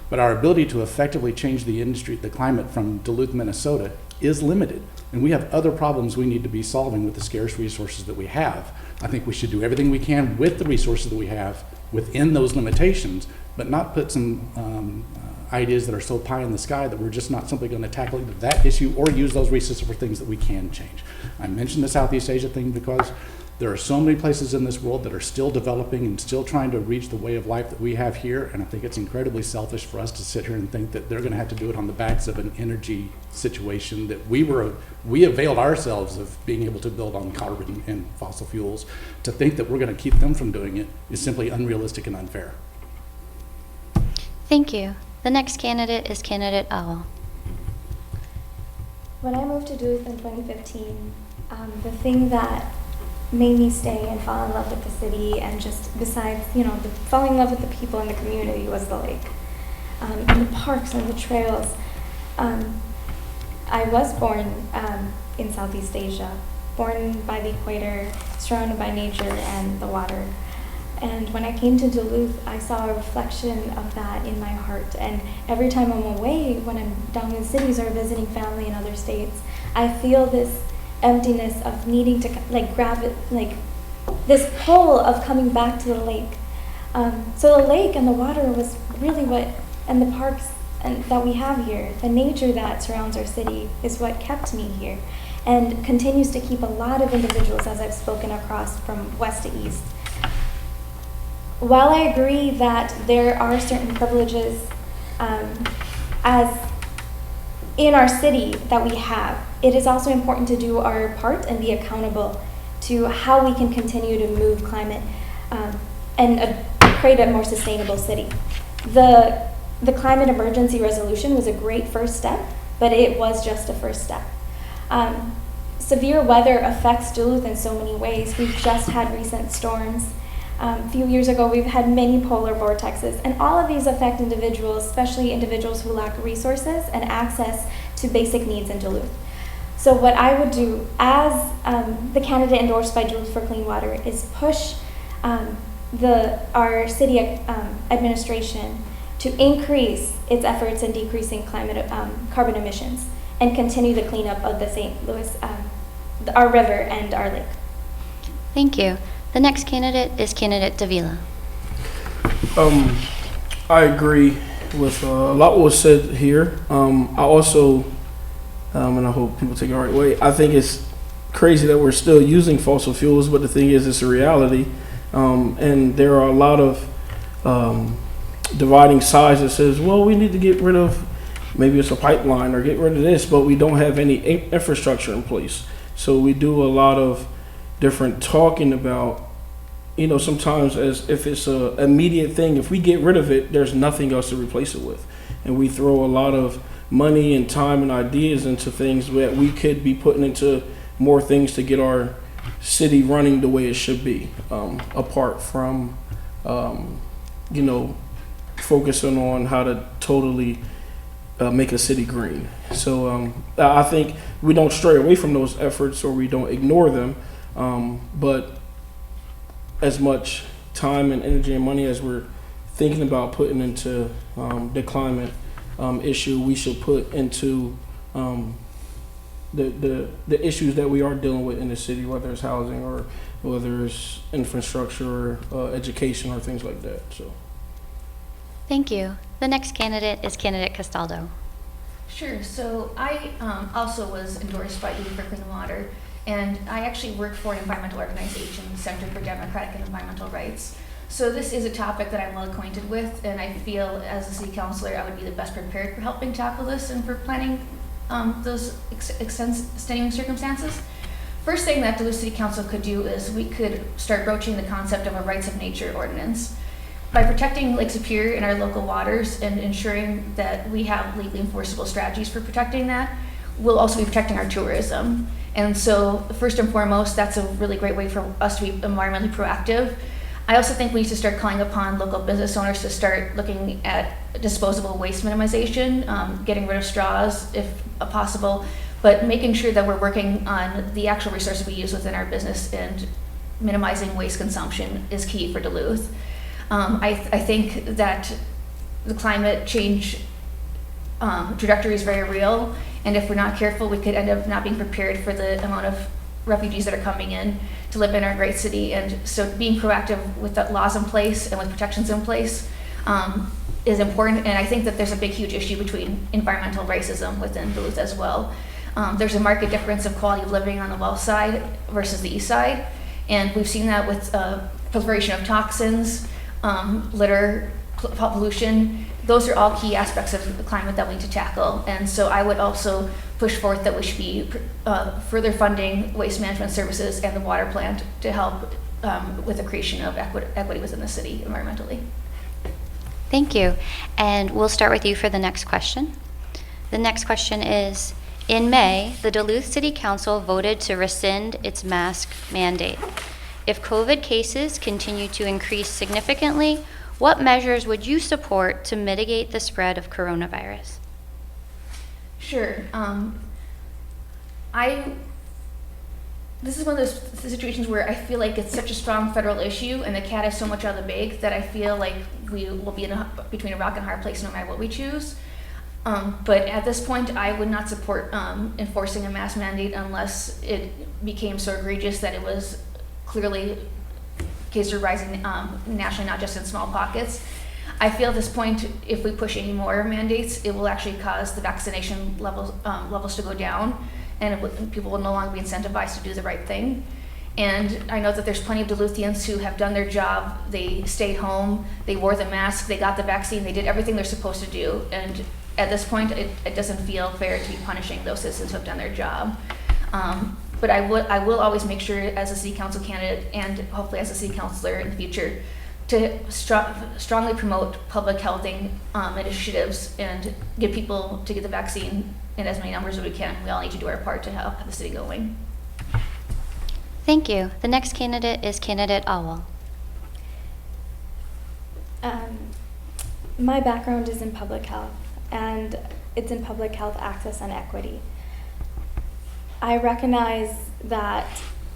G: But our ability to effectively change the industry, the climate from Duluth, Minnesota is limited. And we have other problems we need to be solving with the scarce resources that we have. I think we should do everything we can with the resources that we have within those limitations, but not put some ideas that are so pie in the sky that we're just not simply going to tackle either that issue or use those resources for things that we can change. I mentioned the Southeast Asia thing because there are so many places in this world that are still developing and still trying to reach the way of life that we have here, and I think it's incredibly selfish for us to sit here and think that they're going to have to do it on the backs of an energy situation that we availed ourselves of being able to build on carbon and fossil fuels. To think that we're going to keep them from doing it is simply unrealistic and unfair.
A: Thank you. The next candidate is candidate Owl.
D: When I moved to Duluth in 2015, the thing that made me stay and fall in love with the city, and just besides, falling in love with the people in the community, was the lake, and the parks and the trails. I was born in Southeast Asia, born by the equator, surrounded by nature and the water. And when I came to Duluth, I saw a reflection of that in my heart. And every time I'm away, when I'm down in cities or visiting family in other states, I feel this emptiness of needing to grab it, this pull of coming back to the lake. So the lake and the water was really and the parks and that we have here, the nature that surrounds our city, is what kept me here and continues to keep a lot of individuals, as I've spoken across from west to east. While I agree that there are certain privileges as in our city that we have, it is also important to do our part and be accountable to how we can continue to move climate and create a more sustainable city. The climate emergency resolution was a great first step, but it was just a first step. Severe weather affects Duluth in so many ways. We've just had recent storms. A few years ago, we've had many polar vortexes, and all of these affect individuals, especially individuals who lack resources and access to basic needs in Duluth. So what I would do as the candidate endorsed by Duluth for Clean Water is push our city administration to increase its efforts in decreasing carbon emissions and continue the cleanup of the St. Louis, our river and our lake.
A: Thank you. The next candidate is candidate Davila.
E: I agree with a lot what was said here. I also, and I hope people take it the right way, I think it's crazy that we're still using fossil fuels, but the thing is, it's a reality. And there are a lot of dividing sides that says, well, we need to get rid of, maybe it's a pipeline or get rid of this, but we don't have any infrastructure in place. So we do a lot of different talking about, sometimes as if it's a immediate thing, if we get rid of it, there's nothing else to replace it with. And we throw a lot of money and time and ideas into things that we could be putting into more things to get our city running the way it should be, apart from, focusing on how to totally make a city green. So I think we don't stray away from those efforts or we don't ignore them, but as much time and energy and money as we're thinking about putting into the climate issue, we should put into the issues that we are dealing with in the city, whether it's housing or whether it's infrastructure or education or things like that. So.
A: Thank you. The next candidate is candidate Castaldo.
F: Sure. So I also was endorsed by Duluth for Clean Water, and I actually work for an environmental organization, Center for Democratic and Environmental Rights. So this is a topic that I'm well acquainted with, and I feel as a city councilor I would be the best prepared for helping tackle this and for planning those extenuating circumstances. First thing that Duluth City Council could do is we could start broaching the concept of a rights of nature ordinance. By protecting Lake Superior and our local waters and ensuring that we have legally enforceable strategies for protecting that, we'll also be protecting our tourism. And so first and foremost, that's a really great way for us to be environmentally proactive. I also think we need to start calling upon local business owners to start looking at disposable waste minimization, getting rid of straws if possible, but making sure that we're working on the actual resources we use within our business, and minimizing waste consumption is key for Duluth. I think that the climate change trajectory is very real, and if we're not careful, we could end up not being prepared for the amount of refugees that are coming in to live in our great city. And so being proactive with the laws in place and with protections in place is important. And I think that there's a big, huge issue between environmental racism within Duluth as well. There's a marked difference of quality of living on the west side versus the east side. And we've seen that with proliferation of toxins, litter, pollution. Those are all key aspects of the climate that we need to tackle. And so I would also push forth that we should be further funding waste management services and the water plant to help with the creation of equity within the city environmentally.
A: Thank you. And we'll start with you for the next question. The next question is, in May, the Duluth City Council voted to rescind its mask mandate. If COVID cases continue to increase significantly, what measures would you support to mitigate the spread of coronavirus?
F: Sure. This is one of those situations where I feel like it's such a strong federal issue and the cat is so much out of the bag that I feel like we will be between a rock and a hard place no matter what we choose. But at this point, I would not support enforcing a mask mandate unless it became so egregious that it was clearly cases are rising nationally, not just in small pockets. I feel at this point, if we push any more mandates, it will actually cause the vaccination levels to go down, and people will no longer be incentivized to do the right thing. And I know that there's plenty of Duluthians who have done their job. They stayed home, they wore the mask, they got the vaccine, they did everything they're supposed to do. And at this point, it doesn't feel fair to be punishing those citizens who have done their job. But I will always make sure, as a city council candidate and hopefully as a city councilor in the future, to strongly promote public health initiatives and get people to get the vaccine in as many numbers as we can. We all need to do our part to help the city going.
A: Thank you. The next candidate is candidate Owl.
D: My background is in public health, and it's in public health access and equity. I recognize that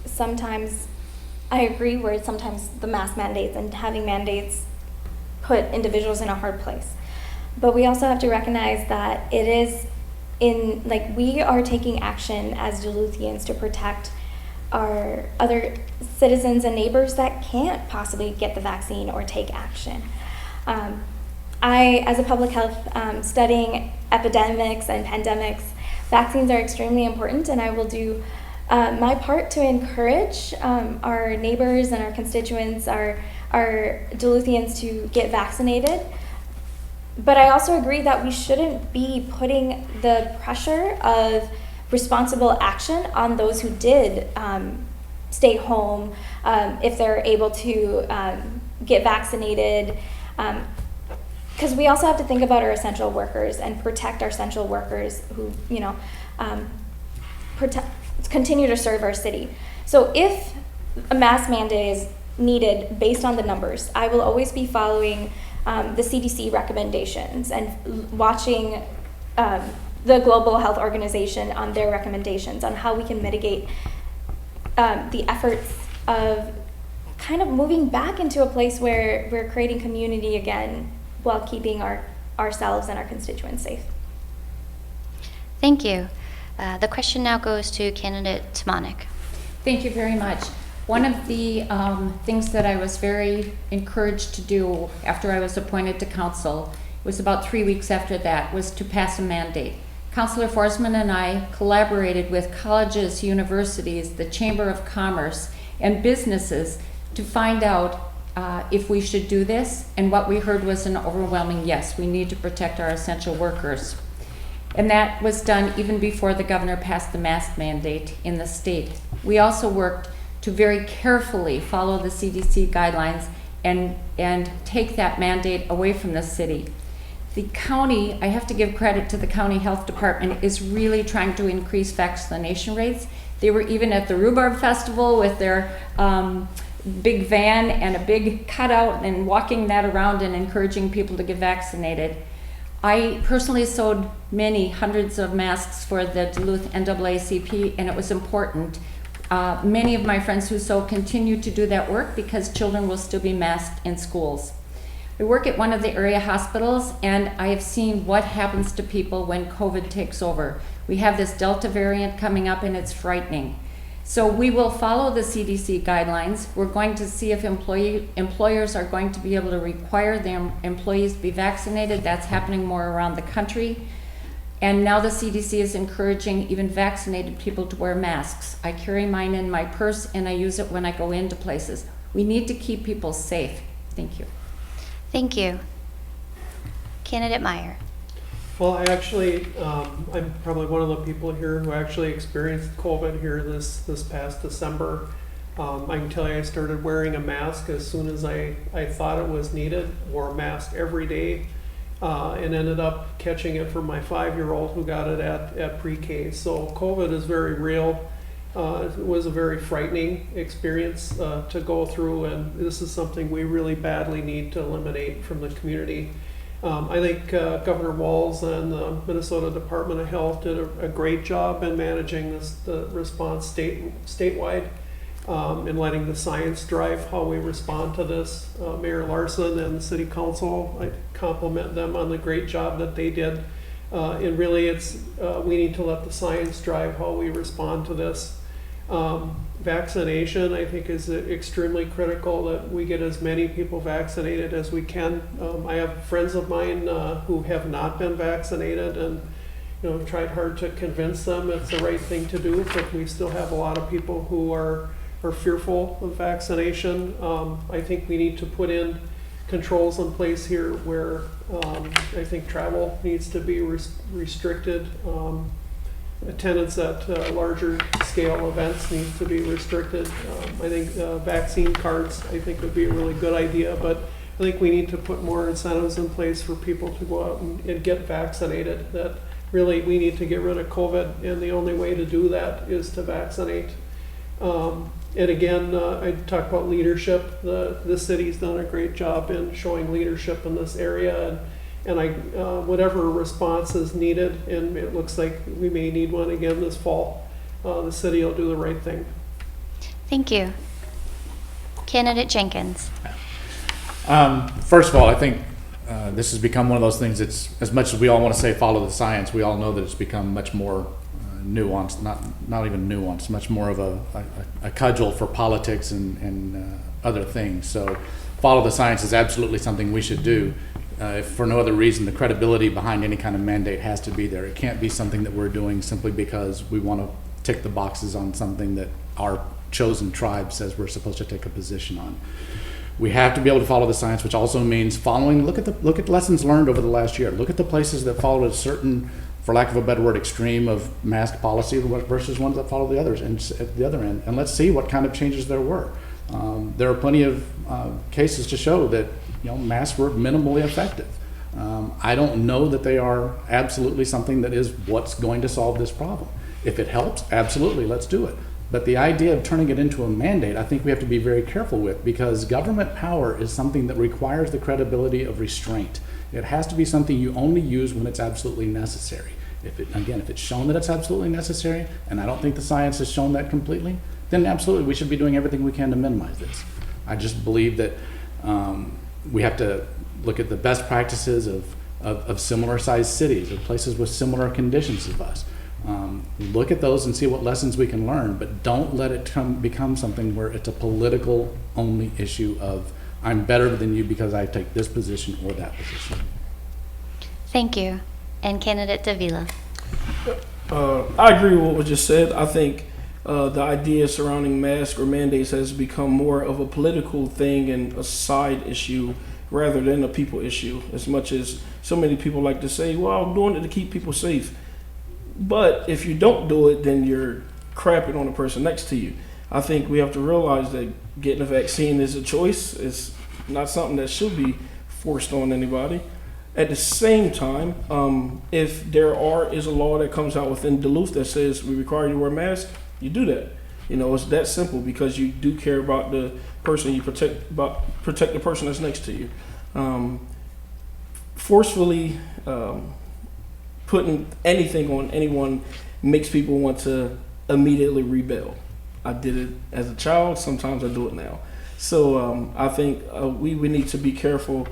D: sometimes, I agree where sometimes the mask mandates and having mandates put individuals in a hard place. But we also have to recognize that it is we are taking action as Duluthians to protect our other citizens and neighbors that can't possibly get the vaccine or take action. As a public health studying epidemics and pandemics, vaccines are extremely important, and I will do my part to encourage our neighbors and our constituents, our Duluthians, to get vaccinated. But I also agree that we shouldn't be putting the pressure of responsible action on those who did stay home if they're able to get vaccinated. Because we also have to think about our essential workers and protect our essential workers who, continue to serve our city. So if a mask mandate is needed based on the numbers, I will always be following the CDC recommendations and watching the Global Health Organization on their recommendations on how we can mitigate the efforts of kind of moving back into a place where we're creating community again while keeping ourselves and our constituents safe.
A: Thank you. The question now goes to candidate Tamanik.
B: Thank you very much. One of the things that I was very encouraged to do after I was appointed to council, was about 3 weeks after that, was to pass a mandate. Councilor Forsman and I collaborated with colleges, universities, the Chamber of Commerce, and businesses to find out if we should do this, and what we heard was an overwhelming yes. We need to protect our essential workers. And that was done even before the governor passed the mask mandate in the state. We also worked to very carefully follow the CDC guidelines and take that mandate away from the city. The county, I have to give credit to the county health department, is really trying to increase vaccination rates. They were even at the Rhubarb Festival with their big van and a big cutout and walking that around and encouraging people to get vaccinated. I personally sewed hundreds of masks for the Duluth NAACP, and it was important. Many of my friends who sew continue to do that work because children will still be masked in schools. I work at one of the area hospitals, and I have seen what happens to people when COVID takes over. We have this Delta variant coming up, and it's frightening. So we will follow the CDC guidelines. We're going to see if employers are going to be able to require their employees to be vaccinated. That's happening more around the country. And now the CDC is encouraging even vaccinated people to wear masks. I carry mine in my purse, and I use it when I go into places. We need to keep people safe. Thank you.
A: Thank you. Candidate Meyer.
C: Well, I actually, I'm probably one of the people here who actually experienced COVID here this past December. I can tell you I started wearing a mask as soon as I thought it was needed, wore a mask every day, and ended up catching it from my 5-year-old who got it at pre-K. So COVID is very real. It was a very frightening experience to go through, and this is something we really badly need to eliminate from the community. I think Governor Walz and the Minnesota Department of Health did a great job in managing the response statewide and letting the science drive how we respond to this. Mayor Larson and the City Council, I compliment them on the great job that they did. And really we need to let the science drive how we respond to this. Vaccination, I think, is extremely critical that we get as many people vaccinated as we can. I have friends of mine who have not been vaccinated, and tried hard to convince them it's the right thing to do, but we still have a lot of people who are fearful of vaccination. I think we need to put in controls in place here where I think travel needs to be restricted. Attendance at larger scale events needs to be restricted. I think vaccine cards, I think, would be a really good idea, but I think we need to put more incentives in place for people to go out and get vaccinated. That really, we need to get rid of COVID, and the only way to do that is to vaccinate. And again, I talk about leadership. The city's done a great job in showing leadership in this area, and whatever response is needed, and it looks like we may need one again this fall, the city will do the right thing.
A: Thank you. Candidate Jenkins.
G: First of all, I think this has become one of those things that's, as much as we all want to say follow the science, we all know that it's become much more nuanced, not even nuanced, much more of a cudgel for politics and other things. So follow the science is absolutely something we should do. If for no other reason, the credibility behind any kind of mandate has to be there. It can't be something that we're doing simply because we want to tick the boxes on something that our chosen tribe says we're supposed to take a position on. We have to be able to follow the science, which also means following. Look at lessons learned over the last year. Look at the places that followed a certain, for lack of a better word, extreme of mask policy versus ones that follow the others, and at the other end. And let's see what kind of changes there were. There are plenty of cases to show that masks were minimally effective. I don't know that they are absolutely something that is what's going to solve this problem. If it helps, absolutely, let's do it. But the idea of turning it into a mandate, I think we have to be very careful with, because government power is something that requires the credibility of restraint. It has to be something you only use when it's absolutely necessary. If it's shown that it's absolutely necessary, and I don't think the science has shown that completely, then absolutely we should be doing everything we can to minimize this. I just believe that we have to look at the best practices of similar sized cities, of places with similar conditions of us. Look at those and see what lessons we can learn, but don't let it become something where it's a political only issue of I'm better than you because I take this position or that position.
A: Thank you. And Candidate Davila.
E: I agree with what was just said. I think the idea surrounding masks or mandates has become more of a political thing and a side issue rather than a people issue, as much as so many people like to say, well, I'm doing it to keep people safe. But if you don't do it, then you're crapping on the person next to you. I think we have to realize that getting a vaccine is a choice. It's not something that should be forced on anybody. At the same time, if there is a law that comes out within Duluth that says we require you to wear a mask, you do that. It's that simple, because you do care about the person, you protect the person that's next to you. Forcefully putting anything on anyone makes people want to immediately rebel. I did it as a child, sometimes I do it now. So I think we need to be careful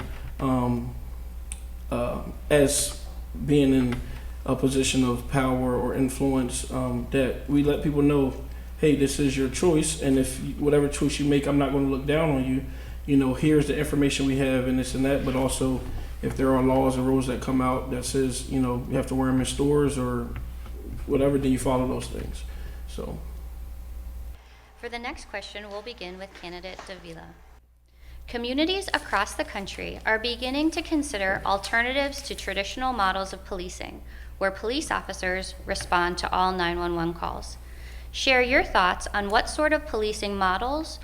E: as being in a position of power or influence, that we let people know, hey, this is your choice, and if whatever choice you make, I'm not going to look down on you. Here's the information we have and this and that, but also if there are laws and rules that come out that says, you have to wear them in stores or whatever, then you follow those things. So.
A: For the next question, we'll begin with Candidate Davila. Communities across the country are beginning to consider alternatives to traditional models of policing, where police officers respond to all 911 calls. Share your thoughts on what sort of policing models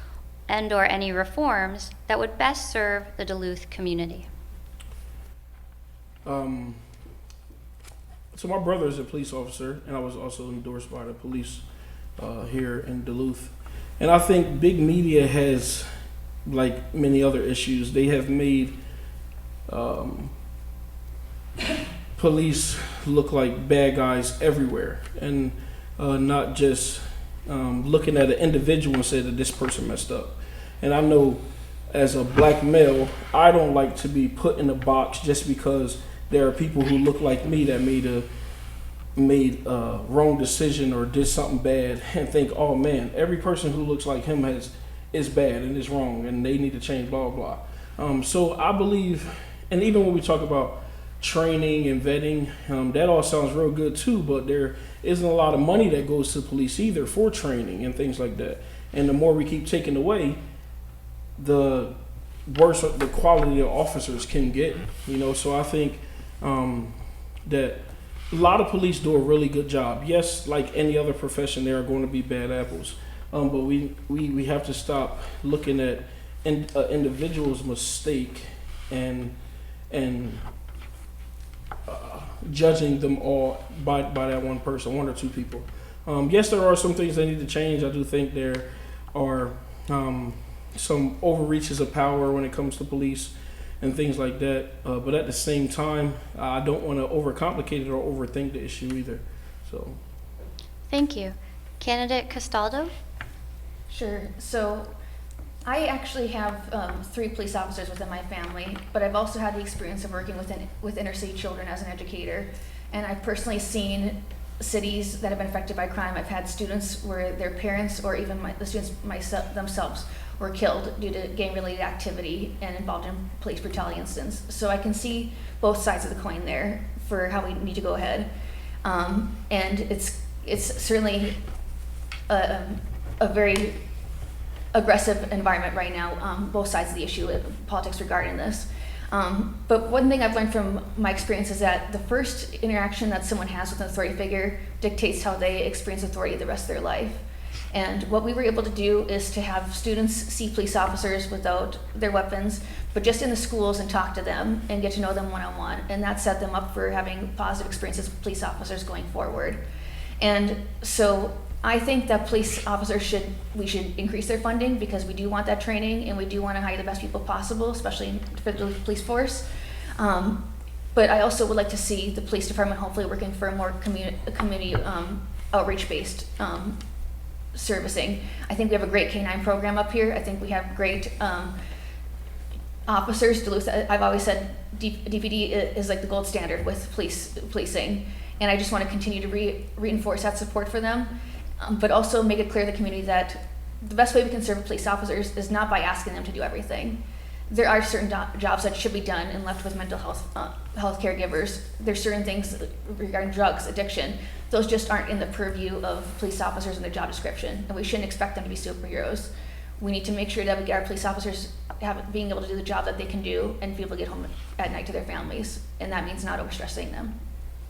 A: and/or any reforms that would best serve the Duluth community.
E: So my brother is a police officer, and I was also endorsed by the police here in Duluth. And I think big media has, like many other issues, they have made police look like bad guys everywhere, and not just looking at an individual and say that this person messed up. And I know as a black male, I don't like to be put in a box just because there are people who look like me that made made a wrong decision or did something bad and think, oh man, every person who looks like him is bad and is wrong and they need to change, blah, blah, blah. So I believe, and even when we talk about training and vetting, that all sounds real good too, but there isn't a lot of money that goes to police either for training and things like that. And the more we keep taking away, the worse the quality of officers can get, so I think that a lot of police do a really good job. Yes, like any other profession, there are going to be bad apples, but we have to stop looking at individual's mistake and judging them all by that one person, one or two people. Yes, there are some things that need to change. I do think there are some overreaches of power when it comes to police and things like that. But at the same time, I don't want to overcomplicate it or overthink the issue either. So,
A: Thank you. Candidate Castaldo?
F: Sure. So I actually have 3 police officers within my family, but I've also had the experience of working with inner city children as an educator. And I've personally seen cities that have been affected by crime. I've had students where their parents or even the students themselves were killed due to gang-related activity and involved in police brutality incidents. So I can see both sides of the coin there for how we need to go ahead. And it's certainly a very aggressive environment right now, both sides of the issue, politics regarding this. But one thing I've learned from my experience is that the first interaction that someone has with an authority figure dictates how they experience authority the rest of their life. And what we were able to do is to have students see police officers without their weapons, but just in the schools and talk to them and get to know them one-on-one. And that set them up for having positive experiences with police officers going forward. And so I think that police officers we should increase their funding because we do want that training and we do want to hire the best people possible, especially for the police force. But I also would like to see the police department hopefully working for a more community outreach-based servicing. I think we have a great K-9 program up here. I think we have great officers. Duluth, I've always said DPD is like the gold standard with policing, and I just want to continue to reinforce that support for them, but also make it clear to the community that the best way we can serve police officers is not by asking them to do everything. There are certain jobs that should be done and left with mental health caregivers. There's certain things regarding drugs, addiction. Those just aren't in the purview of police officers in their job description, and we shouldn't expect them to be superheroes. We need to make sure that we get our police officers being able to do the job that they can do and be able to get home at night to their families, and that means not overstressing them.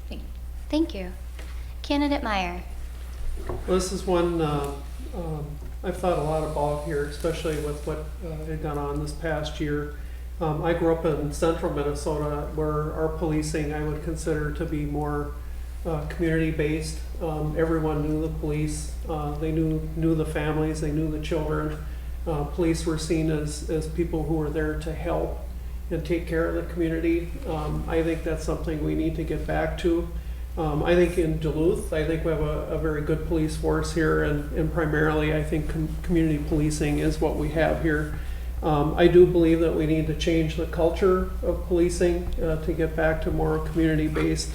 F: Thank you.
A: Thank you. Candidate Meyer?
C: Well, this is one I've thought a lot about here, especially with what had gone on this past year. I grew up in central Minnesota where our policing I would consider to be more community-based. Everyone knew the police. They knew the families. They knew the children. Police were seen as people who were there to help and take care of the community. I think that's something we need to get back to. I think in Duluth, I think we have a very good police force here, and primarily I think community policing is what we have here. I do believe that we need to change the culture of policing to get back to more community-based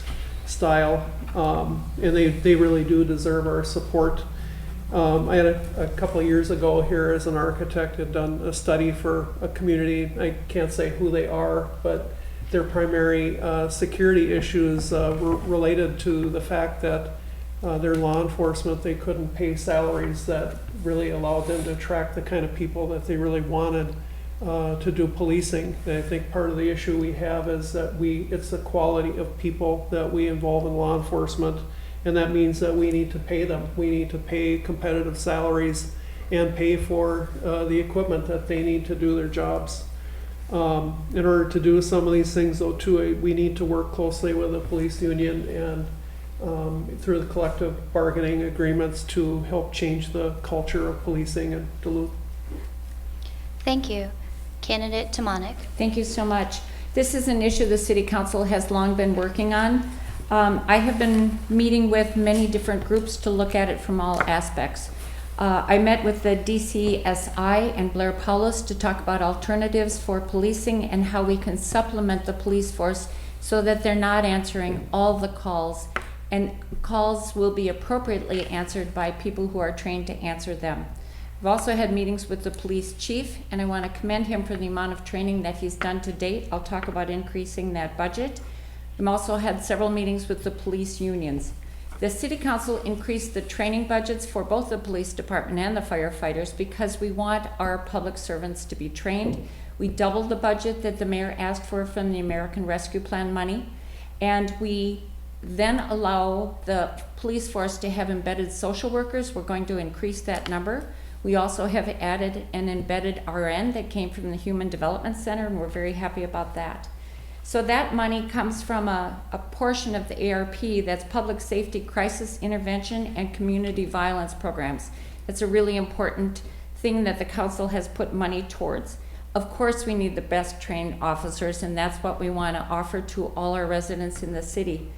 C: style, and they really do deserve our support. I had a couple of years ago here as an architect had done a study for a community. I can't say who they are, but their primary security issues were related to the fact that their law enforcement, they couldn't pay salaries that really allowed them to attract the kind of people that they really wanted to do policing. And I think part of the issue we have is that it's the quality of people that we involve in law enforcement, and that means that we need to pay them. We need to pay competitive salaries and pay for the equipment that they need to do their jobs. In order to do some of these things, though, too, we need to work closely with the police union and through the collective bargaining agreements to help change the culture of policing in Duluth.
A: Thank you. Candidate Tamanik?
B: Thank you so much. This is an issue the City Council has long been working on. I have been meeting with many different groups to look at it from all aspects. I met with the DCSI and Blair Paulus to talk about alternatives for policing and how we can supplement the police force so that they're not answering all the calls and calls will be appropriately answered by people who are trained to answer them. I've also had meetings with the police chief, and I want to commend him for the amount of training that he's done to date. I'll talk about increasing that budget. I've also had several meetings with the police unions. The city council increased the training budgets for both the police department and the firefighters because we want our public servants to be trained. We doubled the budget that the mayor asked for from the American Rescue Plan money, and we then allow the police force to have embedded social workers. We're going to increase that number. We also have added an embedded RN that came from the Human Development Center, and we're very happy about that. So that money comes from a portion of the ARP that's Public Safety Crisis Intervention and Community Violence Programs. That's a really important thing that the council has put money towards. Of course, we need the best trained officers, and that's what we want to offer to all our residents in the city.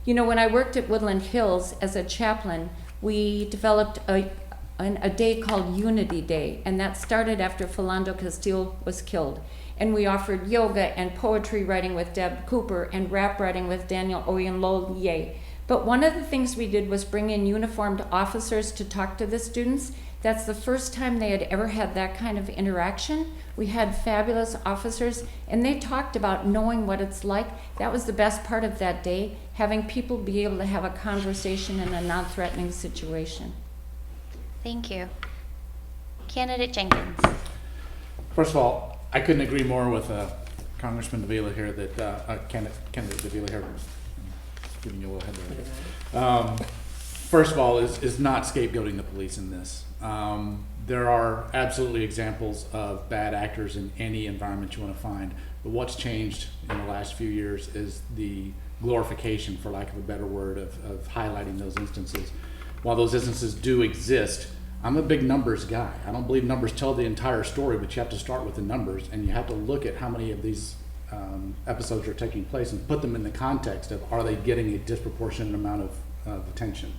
B: You know, when I worked at Woodland Hills as a chaplain, we developed a day called Unity Day, and that started after Philando Castile was killed. And we offered yoga and poetry writing with Deb Cooper and rap writing with Daniel Oyenlolye. But one of the things we did was bring in uniformed officers to talk to the students. That's the first time they had ever had that kind of interaction. We had fabulous officers, and they talked about knowing what it's like. That was the best part of that day, having people be able to have a conversation in a non-threatening situation.
A: Thank you. Candidate Jenkins.
G: First of all, I couldn't agree more with Congressman Davila here that candidate Davila here. Giving you a little head there. First of all, is not scapegoating the police in this. There are absolutely examples of bad actors in any environment you want to find, but what's changed in the last few years is the glorification, for lack of a better word, of highlighting those instances. While those instances do exist, I'm a big numbers guy. I don't believe numbers tell the entire story, but you have to start with the numbers, and you have to look at how many of these episodes are taking place and put them in the context of, are they getting a disproportionate amount of attention?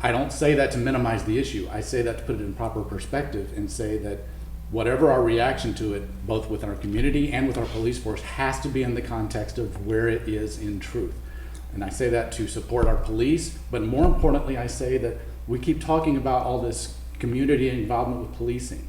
G: I don't say that to minimize the issue. I say that to put it in proper perspective and say that whatever our reaction to it, both with our community and with our police force, has to be in the context of where it is in truth. And I say that to support our police, but more importantly, I say that we keep talking about all this community involvement with policing.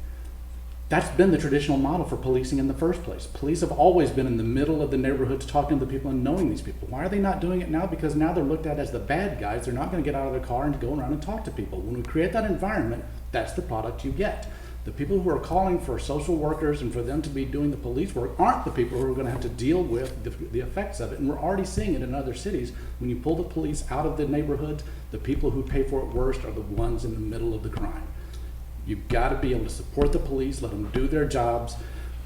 G: That's been the traditional model for policing in the first place. Police have always been in the middle of the neighborhoods talking to the people and knowing these people. Why are they not doing it now? Because now they're looked at as the bad guys. They're not going to get out of their car and go around and talk to people. When we create that environment, that's the product you get. The people who are calling for social workers and for them to be doing the police work aren't the people who are going to have to deal with the effects of it. And we're already seeing it in other cities. When you pull the police out of the neighborhoods, the people who pay for it worst are the ones in the middle of the crime. You've got to be able to support the police, let them do their jobs,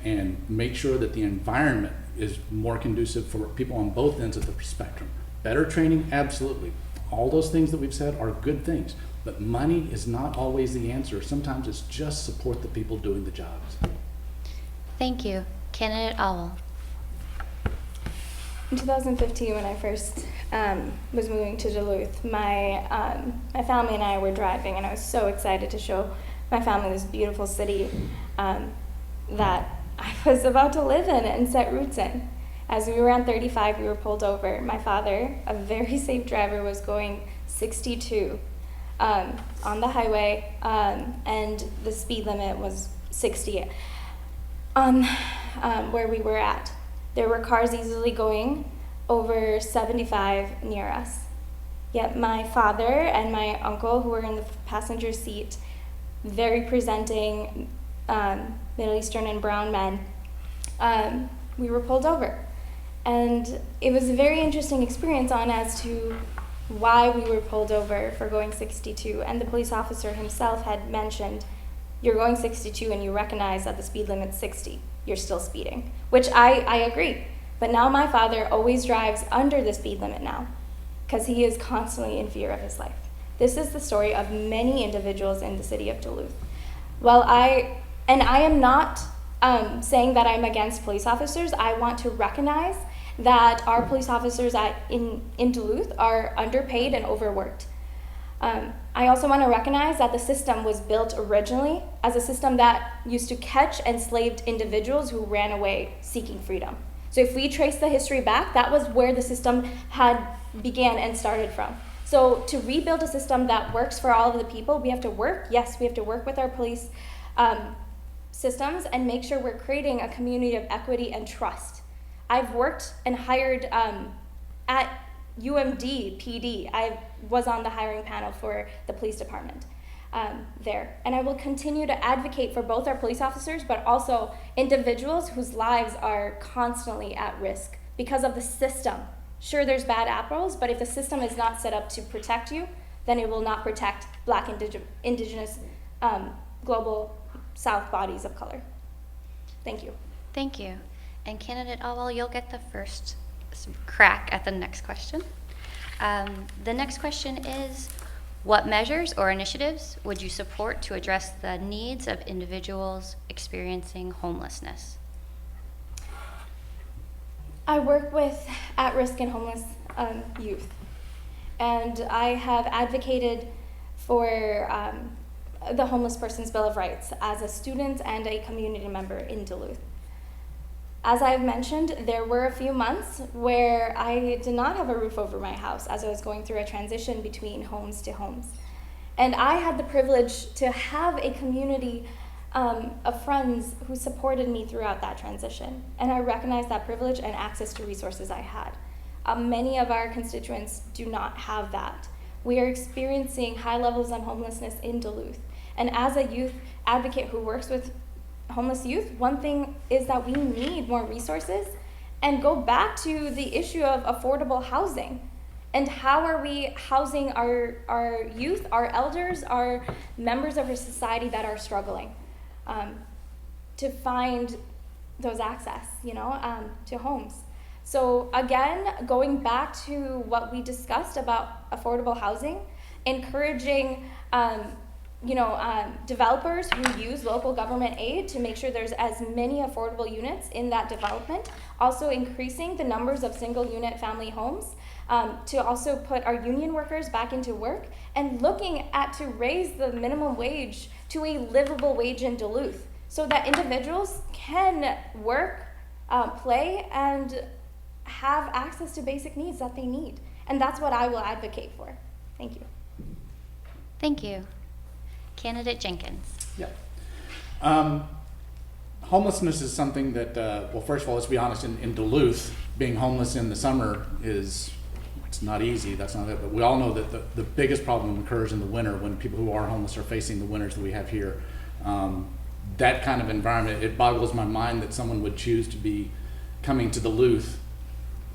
G: and make sure that the environment is more conducive for people on both ends of the spectrum. Better training, absolutely. All those things that we've said are good things, but money is not always the answer. Sometimes it's just support the people doing the jobs.
A: Thank you. Candidate Owl.
D: In 2015, when I first was moving to Duluth, my family and I were driving, and I was so excited to show my family this beautiful city that I was about to live in and set roots in. As we were on 35, we were pulled over. My father, a very safe driver, was going 62 on the highway, and the speed limit was 60 where we were at. There were cars easily going over 75 near us. Yet my father and my uncle, who were in the passenger seat, very presenting Middle Eastern and brown men, we were pulled over. And it was a very interesting experience as to why we were pulled over for going 62. And the police officer himself had mentioned, you're going 62 and you recognize that the speed limit's 60. You're still speeding, which I agree. But now my father always drives under the speed limit now because he is constantly in fear of his life. This is the story of many individuals in the city of Duluth. Well, I am not saying that I'm against police officers. I want to recognize that our police officers in Duluth are underpaid and overworked. I also want to recognize that the system was built originally as a system that used to catch enslaved individuals who ran away seeking freedom. So if we trace the history back, that was where the system had began and started from. So to rebuild a system that works for all of the people, we have to work, yes, we have to work with our police systems and make sure we're creating a community of equity and trust. I've worked and hired at UMD PD. I was on the hiring panel for the police department there. And I will continue to advocate for both our police officers, but also individuals whose lives are constantly at risk because of the system. Sure, there's bad apples, but if the system is not set up to protect you, then it will not protect Black, Indigenous, global South bodies of color. Thank you.
A: Thank you. And candidate Alwell, you'll get the first crack at the next question. The next question is, what measures or initiatives would you support to address the needs of individuals experiencing homelessness?
D: I work with at-risk and homeless youth, and I have advocated for the Homeless Persons Bill of Rights as a student and a community member in Duluth. As I've mentioned, there were a few months where I did not have a roof over my house as I was going through a transition between homes to homes. And I had the privilege to have a community of friends who supported me throughout that transition. And I recognized that privilege and access to resources I had. Many of our constituents do not have that. We are experiencing high levels of homelessness in Duluth. And as a youth advocate who works with homeless youth, one thing is that we need more resources and go back to the issue of affordable housing. And how are we housing our youth, our elders, our members of our society that are struggling to find those access, to homes. So again, going back to what we discussed about affordable housing, encouraging developers who use local government aid to make sure there's as many affordable units in that development, also increasing the numbers of single unit family homes, to also put our union workers back into work, and looking at to raise the minimum wage to a livable wage in Duluth so that individuals can work, play, and have access to basic needs that they need. And that's what I will advocate for. Thank you.
A: Thank you. Candidate Jenkins.
G: Yeah. Homelessness is something that, well, first of all, let's be honest, in Duluth, being homeless in the summer it's not easy, that's not it, but we all know that the biggest problem occurs in the winter when people who are homeless are facing the winters that we have here. That kind of environment, it boggles my mind that someone would choose to be coming to Duluth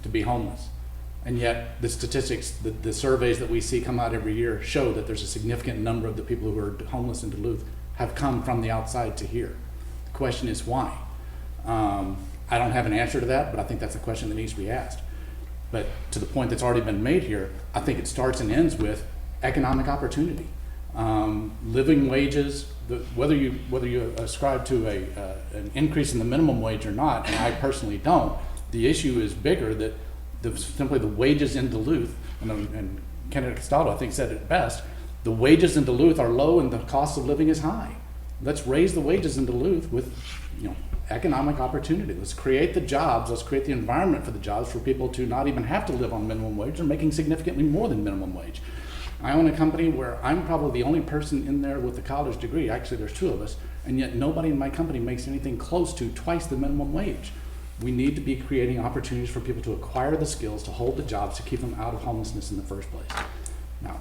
G: to be homeless. And yet the statistics, the surveys that we see come out every year show that there's a significant number of the people who are homeless in Duluth have come from the outside to here. The question is why? I don't have an answer to that, but I think that's a question that needs to be asked. But to the point that's already been made here, I think it starts and ends with economic opportunity. Living wages, whether you ascribe to an increase in the minimum wage or not, and I personally don't, the issue is bigger that simply the wages in Duluth, and Candidate Castaldo I think said it best, the wages in Duluth are low and the cost of living is high. Let's raise the wages in Duluth with economic opportunity. Let's create the jobs, let's create the environment for the jobs for people to not even have to live on minimum wage or making significantly more than minimum wage. I own a company where I'm probably the only person in there with a college degree. Actually, there's two of us, and yet nobody in my company makes anything close to twice the minimum wage. We need to be creating opportunities for people to acquire the skills, to hold the jobs, to keep them out of homelessness in the first place. Now,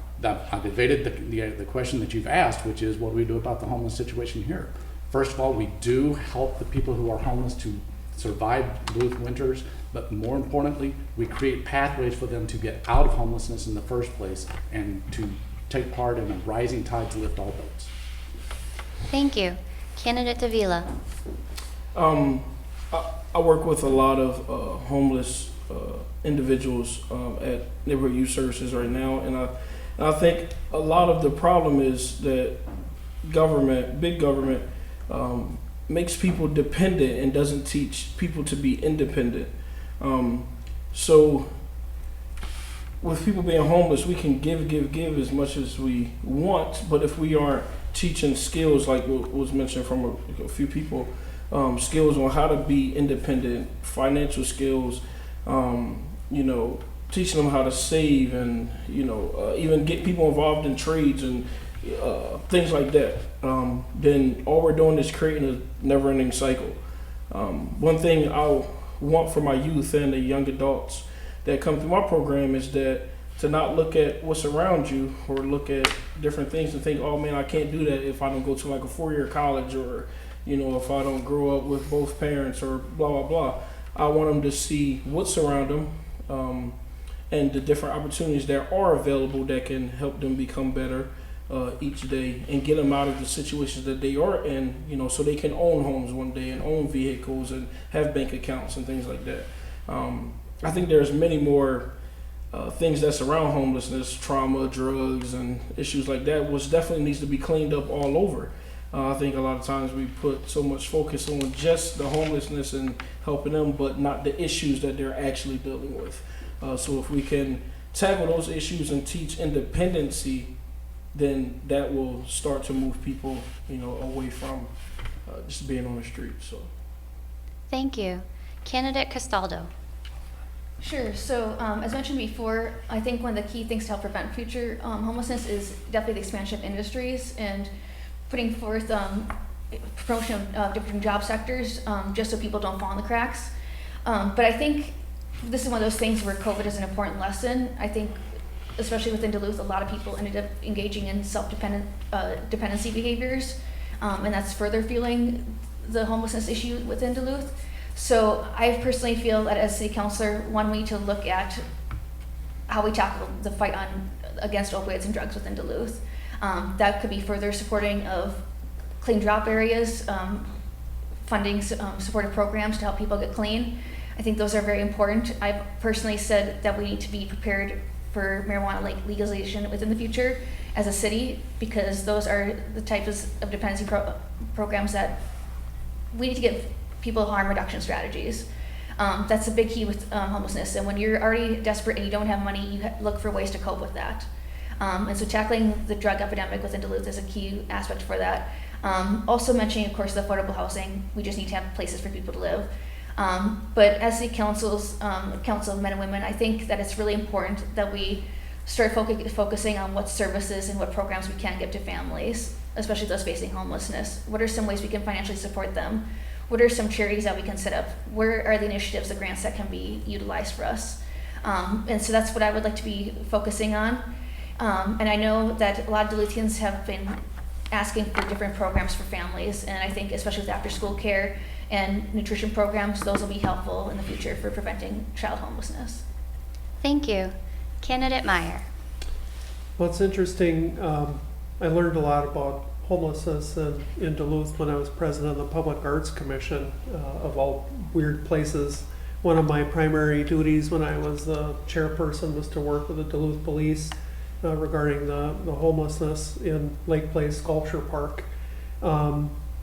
G: I've evaded the question that you've asked, which is what do we do about the homeless situation here? First of all, we do help the people who are homeless to survive Duluth winters, but more importantly, we create pathways for them to get out of homelessness in the first place and to take part in a rising tide to lift all boats.
A: Thank you. Candidate Davila.
E: I work with a lot of homeless individuals at neighborhood youth services right now, and I think a lot of the problem is that big government, makes people dependent and doesn't teach people to be independent. So with people being homeless, we can give as much as we want, but if we aren't teaching skills like what was mentioned from a few people, skills on how to be independent, financial skills, teaching them how to save and, even get people involved in trades and things like that. Then all we're doing is creating a never-ending cycle. One thing I want for my youth and the young adults that come through my program is that to not look at what's around you or look at different things and think, oh man, I can't do that if I don't go to like a 4-year college or, if I don't grow up with both parents or blah, blah, blah. I want them to see what's around them and the different opportunities that are available that can help them become better each day and get them out of the situations that they are in, so they can own homes one day and own vehicles and have bank accounts and things like that. I think there's many more things that surround homelessness, trauma, drugs, and issues like that, which definitely needs to be cleaned up all over. I think a lot of times we put so much focus on just the homelessness and helping them, but not the issues that they're actually dealing with. So if we can tackle those issues and teach independency, then that will start to move people, away from just being on the street. So,
A: Thank you. Candidate Castaldo.
F: Sure. So, as mentioned before, I think one of the key things to help prevent future homelessness is definitely the expansion of industries and putting forth promotion of different job sectors just so people don't fall in the cracks. But I think this is one of those things where COVID is an important lesson. I think, especially within Duluth, a lot of people ended up engaging in dependency behaviors, and that's further fueling the homelessness issue within Duluth. So I personally feel that as city councilor, one, we need to look at how we tackle the fight against opioids and drugs within Duluth. That could be further supporting of clean drop areas, funding supportive programs to help people get clean. I think those are very important. I've personally said that we need to be prepared for marijuana legalization within the future as a city, because those are the types of dependency programs that we need to give people harm reduction strategies. That's a big key with homelessness. And when you're already desperate and you don't have money, you look for ways to cope with that. And so tackling the drug epidemic within Duluth is a key aspect for that. Also mentioning, of course, the affordable housing. We just need to have places for people to live. But as city council of men and women, I think that it's really important that we start focusing on what services and what programs we can give to families, especially those facing homelessness. What are some ways we can financially support them? What are some charities that we can set up? Where are the initiatives, the grants that can be utilized for us? And so that's what I would like to be focusing on. And I know that a lot of Duluthians have been asking for different programs for families, and I think especially with after-school care and nutrition programs, those will be helpful in the future for preventing child homelessness.
A: Thank you. Candidate Meyer.
C: Well, it's interesting. I learned a lot about homelessness in Duluth when I was president of the Public Arts Commission, of all weird places. One of my primary duties when I was the chairperson was to work with the Duluth Police regarding the homelessness in Lake Place Sculpture Park.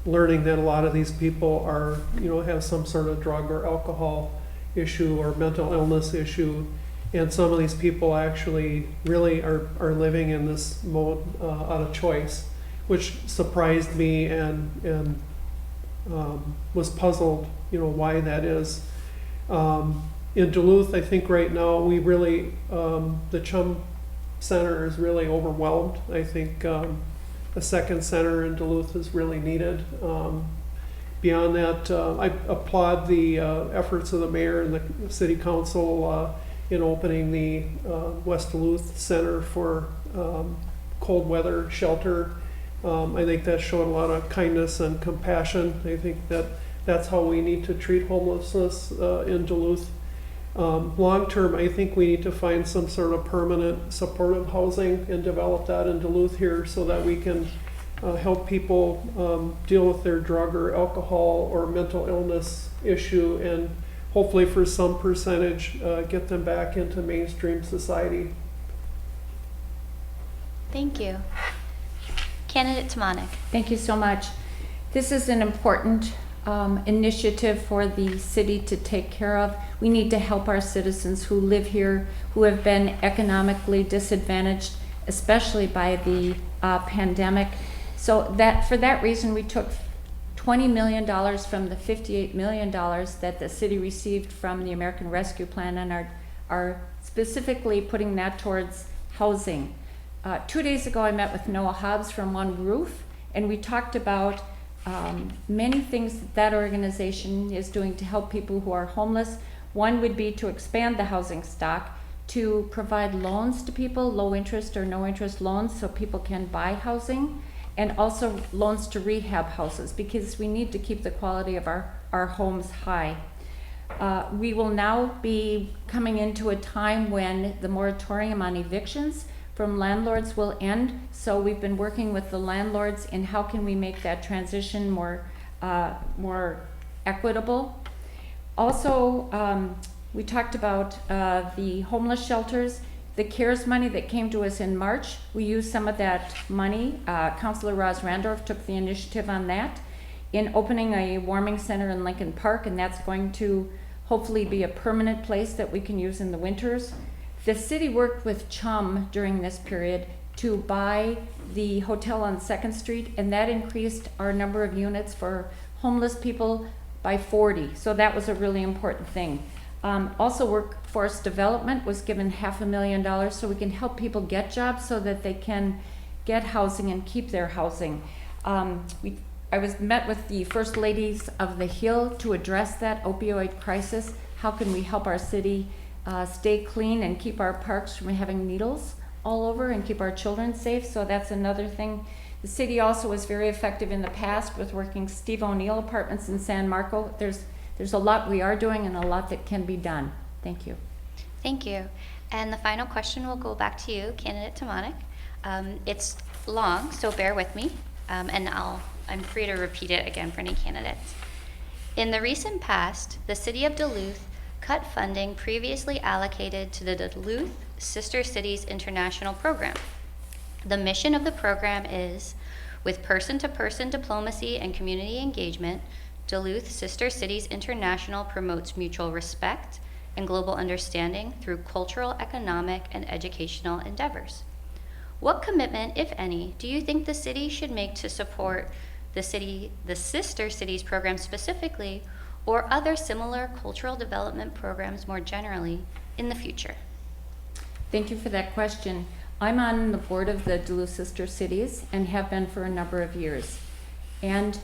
C: Learning that a lot of these people are, have some sort of drug or alcohol issue or mental illness issue, and some of these people actually really are living in this mode out of choice, which surprised me and was puzzled, why that is. In Duluth, I think right now we really, the Chum Center is really overwhelmed. I think a second center in Duluth is really needed. Beyond that, I applaud the efforts of the mayor and the city council in opening the West Duluth Center for cold weather shelter. I think that showed a lot of kindness and compassion. I think that's how we need to treat homelessness in Duluth. Long term, I think we need to find some sort of permanent supportive housing and develop that in Duluth here so that we can help people deal with their drug or alcohol or mental illness issue, and hopefully for some percentage get them back into mainstream society.
A: Thank you. Candidate Tamanik.
B: Thank you so much. This is an important initiative for the city to take care of. We need to help our citizens who live here, who have been economically disadvantaged, especially by the pandemic. So for that reason, we took $20 million from the $58 million that the city received from the American Rescue Plan, and are specifically putting that towards housing. 2 days ago, I met with Noah Hobbs from One Roof, and we talked about many things that organization is doing to help people who are homeless. One would be to expand the housing stock, to provide loans to people, low interest or no interest loans, so people can buy housing, and also loans to rehab houses, because we need to keep the quality of our homes high. We will now be coming into a time when the moratorium on evictions from landlords will end, so we've been working with the landlords in how can we make that transition more equitable. Also, we talked about the homeless shelters, the CARES money that came to us in March. We used some of that money. Councilor Roz Randorf took the initiative on that in opening a warming center in Lincoln Park, and that's going to hopefully be a permanent place that we can use in the winters. The city worked with Chum during this period to buy the hotel on 2nd Street, and that increased our number of units for homeless people by 40. So that was a really important thing. Also, workforce development was given $500,000 so we can help people get jobs so that they can get housing and keep their housing. I met with the First Ladies of the Hill to address that opioid crisis. How can we help our city stay clean and keep our parks from having needles all over and keep our children safe? So that's another thing. The city also was very effective in the past with working Steve O'Neill Apartments in San Marco. There's a lot we are doing and a lot that can be done. Thank you.
A: Thank you. And the final question will go back to you, Candidate Timonek. It's long, so bear with me, and I'm free to repeat it again for any candidates. In the recent past, the City of Duluth cut funding previously allocated to the Duluth Sister Cities International Program. The mission of the program is, with person-to-person diplomacy and community engagement, Duluth Sister Cities International promotes mutual respect and global understanding through cultural, economic, and educational endeavors. What commitment, if any, do you think the city should make to support the Sister Cities program specifically, or other similar cultural development programs more generally in the future?
B: Thank you for that question. I'm on the board of the Duluth Sister Cities and have been for a number of years. And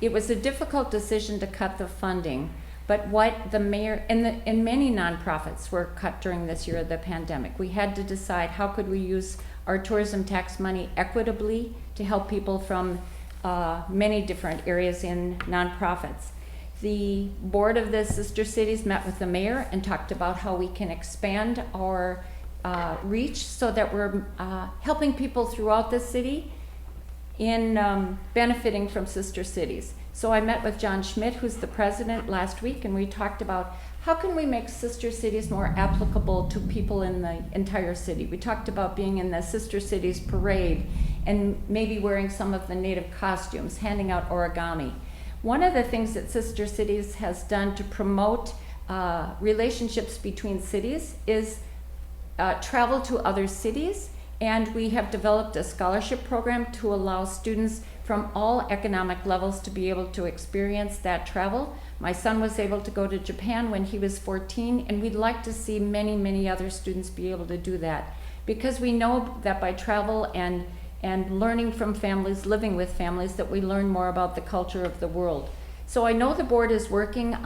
B: it was a difficult decision to cut the funding, but what the mayor and many nonprofits were cut during this year of the pandemic. We had to decide how could we use our tourism tax money equitably to help people from many different areas in nonprofits. The board of the Sister Cities met with the mayor and talked about how we can expand our reach so that we're helping people throughout the city in benefiting from Sister Cities. So I met with John Schmidt, who's the president, last week, and we talked about how can we make Sister Cities more applicable to people in the entire city. We talked about being in the Sister Cities parade and maybe wearing some of the native costumes, handing out origami. One of the things that Sister Cities has done to promote relationships between cities is travel to other cities, and we have developed a scholarship program to allow students from all economic levels to be able to experience that travel. My son was able to go to Japan when he was 14, and we'd like to see many, many other students be able to do that, because we know that by travel and learning from families, living with families, that we learn more about the culture of the world. So I know the board is working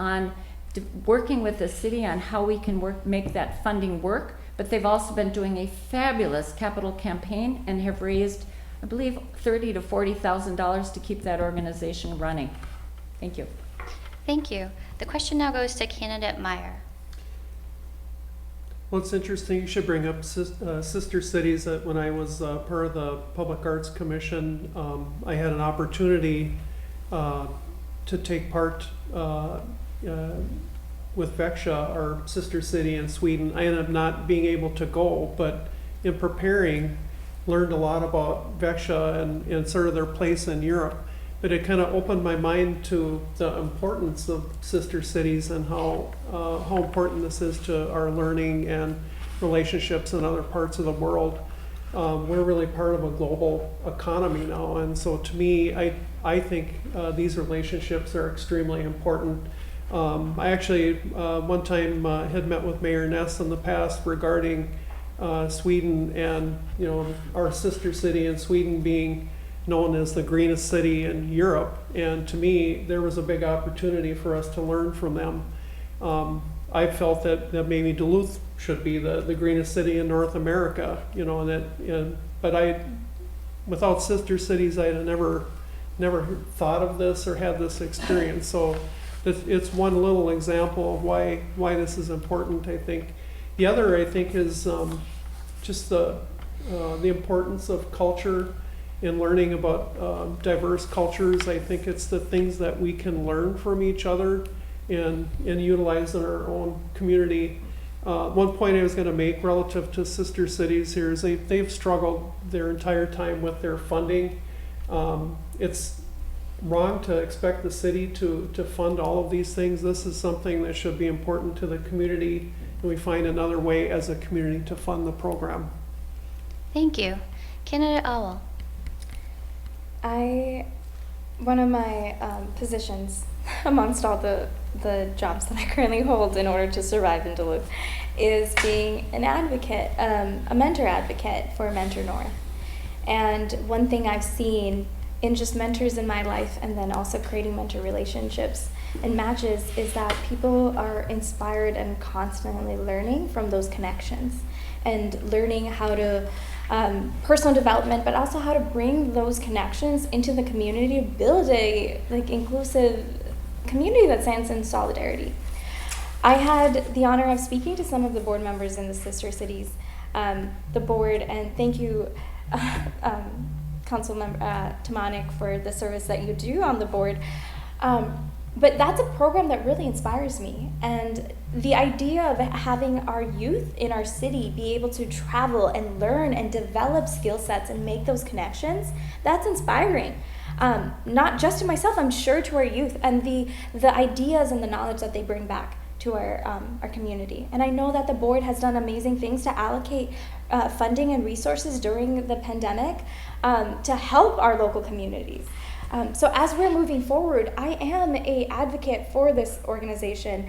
B: with the city on how we can make that funding work, but they've also been doing a fabulous capital campaign and have raised, I believe, $30,000 to $40,000 to keep that organization running. Thank you.
A: Thank you. The question now goes to Candidate Meyer.
C: Well, it's interesting. You should bring up Sister Cities. When I was part of the Public Arts Commission, I had an opportunity to take part with Växjö, our sister city in Sweden. I ended up not being able to go, but in preparing, learned a lot about Växjö and sort of their place in Europe. But it kind of opened my mind to the importance of sister cities and how important this is to our learning and relationships in other parts of the world. we're really part of a global economy now. And so to me, I think these relationships are extremely important. I actually one time had met with Mayor Ness in the past regarding Sweden, and our sister city in Sweden being known as the greenest city in Europe. And to me, there was a big opportunity for us to learn from them. I felt that maybe Duluth should be the greenest city in North America, but without sister cities, I'd have never thought of this or had this experience. So it's one little example of why this is important, I think. The other, I think, is just the importance of culture and learning about diverse cultures. I think it's the things that we can learn from each other and utilize in our own community. One point I was going to make relative to sister cities here is they've struggled their entire time with their funding. It's wrong to expect the city to fund all of these things. This is something that should be important to the community, and we find another way as a community to fund the program.
A: Thank you. Candidate Owl.
D: One of my positions amongst all the jobs that I currently hold in order to survive in Duluth is being an advocate, a mentor advocate for Mentor North. And one thing I've seen in just mentors in my life, and then also creating mentor relationships and matches, is that people are inspired and constantly learning from those connections and learning how to personal development, but also how to bring those connections into the community to build a inclusive community that stands in solidarity. I had the honor of speaking to some of the board members in the sister cities, the board, and thank you, Councilmember Tamanik, for the service that you do on the board. But that's a program that really inspires me, and the idea of having our youth in our city be able to travel and learn and develop skill sets and make those connections, that's inspiring. Not just to myself, I'm sure to our youth, and the ideas and the knowledge that they bring back to our community. And I know that the board has done amazing things to allocate funding and resources during the pandemic to help our local communities. So as we're moving forward, I am an advocate for this organization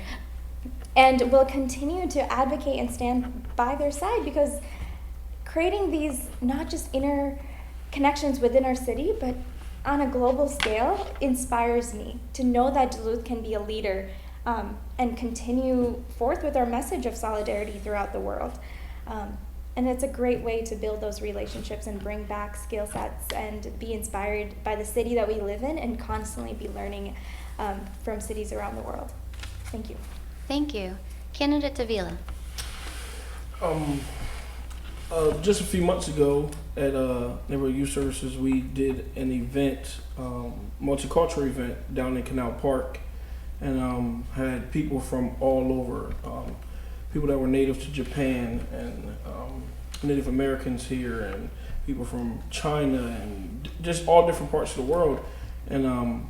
D: and will continue to advocate and stand by their side, because creating these not just inner connections within our city, but on a global scale, inspires me to know that Duluth can be a leader and continue forth with our message of solidarity throughout the world. And it's a great way to build those relationships and bring back skill sets and be inspired by the city that we live in and constantly be learning from cities around the world. Thank you.
A: Thank you. Candidate Davila.
E: Just a few months ago at Neighborhood Youth Services, we did an event, multicultural event down in Canal Park, and had people from all over, people that were native to Japan, and Native Americans here, and people from China, and just all different parts of the world. And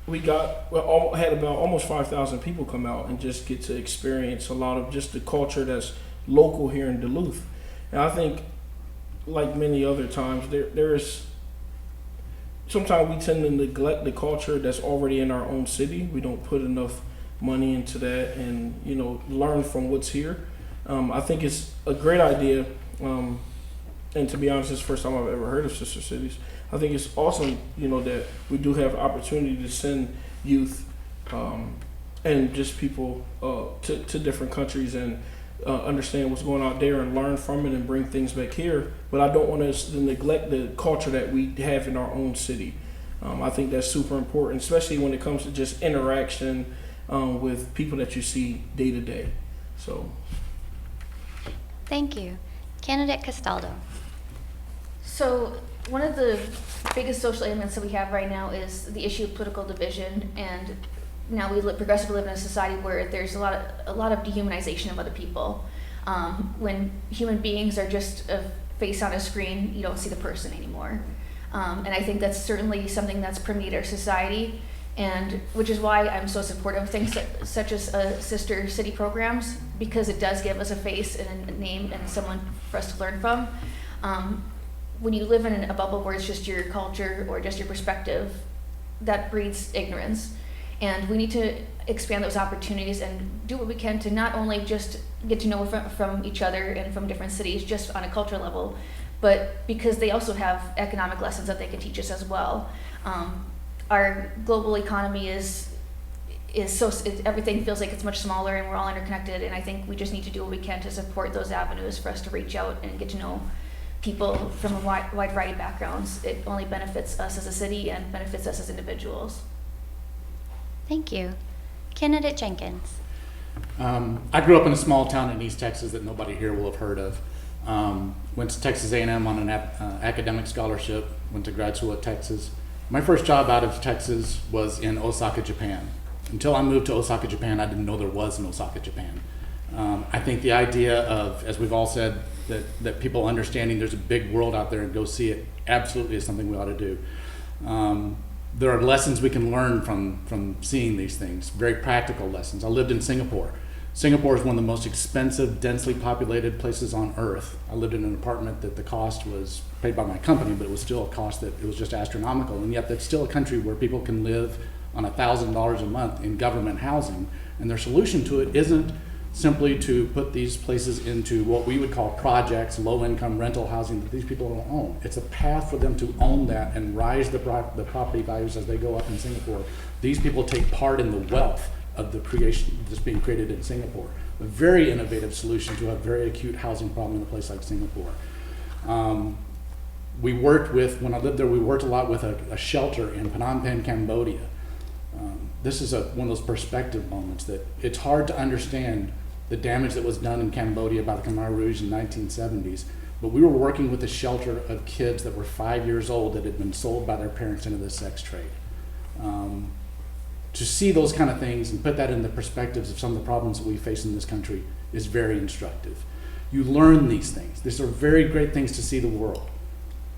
E: we had about almost 5,000 people come out and just get to experience a lot of just the culture that's local here in Duluth. And I think, like many other times, there's sometimes we tend to neglect the culture that's already in our own city. We don't put enough money into that and learn from what's here. I think it's a great idea, and to be honest, it's the first time I've ever heard of sister cities. I think it's awesome, that we do have opportunity to send youth and just people to different countries and understand what's going on there and learn from it and bring things back here. But I don't want us to neglect the culture that we have in our own city. I think that's super important, especially when it comes to just interaction with people that you see day to day. So.
A: Thank you. Candidate Castaldo.
F: So one of the biggest social ailments that we have right now is the issue of political division, and now we progressively live in a society where there's a lot of dehumanization of other people. When human beings are just a face on a screen, you don't see the person anymore. And I think that's certainly something that's permeated our society, and which is why I'm so supportive of things such as sister city programs, because it does give us a face and a name and someone for us to learn from. When you live in a bubble where it's just your culture or just your perspective, that breeds ignorance. And we need to expand those opportunities and do what we can to not only just get to know from each other and from different cities just on a cultural level, but because they also have economic lessons that they can teach us as well. Our global economy is everything feels like it's much smaller and we're all interconnected, and I think we just need to do what we can to support those avenues for us to reach out and get to know people from a wide variety of backgrounds. It only benefits us as a city and benefits us as individuals.
A: Thank you. Candidate Jenkins.
G: I grew up in a small town in East Texas that nobody here will have heard of. Went to Texas A&M on an academic scholarship, went to grad school at Texas. My first job out of Texas was in Osaka, Japan. Until I moved to Osaka, Japan, I didn't know there was an Osaka, Japan. I think the idea of, as we've all said, that people understanding there's a big world out there and go see it absolutely is something we ought to do. There are lessons we can learn from seeing these things, very practical lessons. I lived in Singapore. Singapore is one of the most expensive, densely populated places on earth. I lived in an apartment that the cost was paid by my company, but it was still a cost that it was just astronomical. And yet that's still a country where people can live on $1,000 a month in government housing. And their solution to it isn't simply to put these places into what we would call projects, low-income rental housing that these people don't own. It's a path for them to own that and rise the property values as they go up in Singapore. These people take part in the wealth of the creation that's being created in Singapore. A very innovative solution to a very acute housing problem in a place like Singapore. We worked with, when I lived there, we worked a lot with a shelter in Phnom Penh, Cambodia. This is one of those perspective moments that it's hard to understand the damage that was done in Cambodia by the Khmer Rouge in the 1970s. But we were working with a shelter of kids that were 5 years old that had been sold by their parents into the sex trade. To see those kind of things and put that in the perspectives of some of the problems that we face in this country is very instructive. You learn these things. These are very great things to see the world.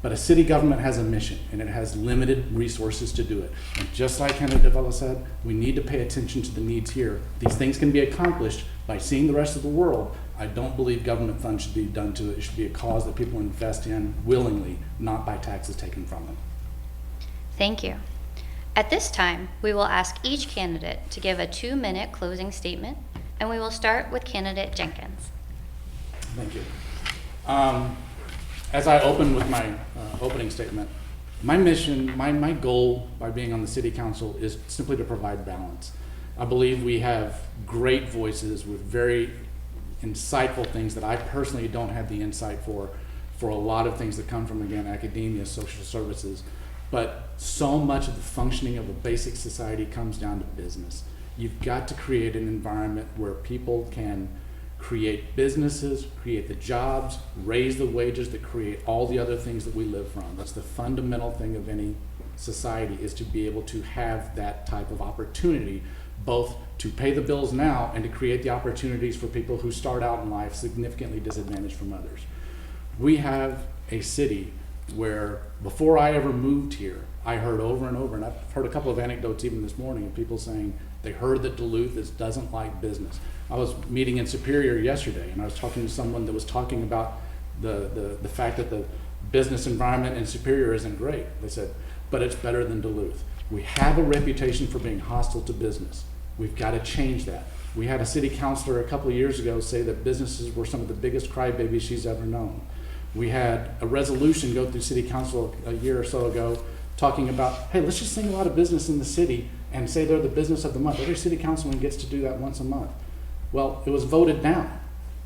G: But a city government has a mission, and it has limited resources to do it. And just like Candidate Davila said, we need to pay attention to the needs here. These things can be accomplished by seeing the rest of the world. I don't believe government funds should be done to it. It should be a cause that people invest in willingly, not by taxes taken from them.
A: Thank you. At this time, we will ask each candidate to give a 2-minute closing statement, and we will start with Candidate Jenkins.
G: Thank you. As I open with my opening statement, my mission, my goal by being on the City Council is simply to provide balance. I believe we have great voices with very insightful things that I personally don't have the insight for a lot of things that come from, again, academia, social services. But so much of the functioning of a basic society comes down to business. You've got to create an environment where people can create businesses, create the jobs, raise the wages that create all the other things that we live from. That's the fundamental thing of any society, is to be able to have that type of opportunity, both to pay the bills now and to create the opportunities for people who start out in life significantly disadvantaged from others. We have a city where before I ever moved here, I heard over and over, and I've heard a couple of anecdotes even this morning of people saying they heard that Duluth doesn't like business. I was meeting in Superior yesterday, and I was talking to someone that was talking about the fact that the business environment in Superior isn't great. They said, but it's better than Duluth. We have a reputation for being hostile to business. We've got to change that. We had a city councilor a couple of years ago say that businesses were some of the biggest crybabies she's ever known. We had a resolution go through city council a year or so ago talking about, hey, let's just single out a business in the city and say they're the business of the month. Every city councilman gets to do that once a month. Well, it was voted down.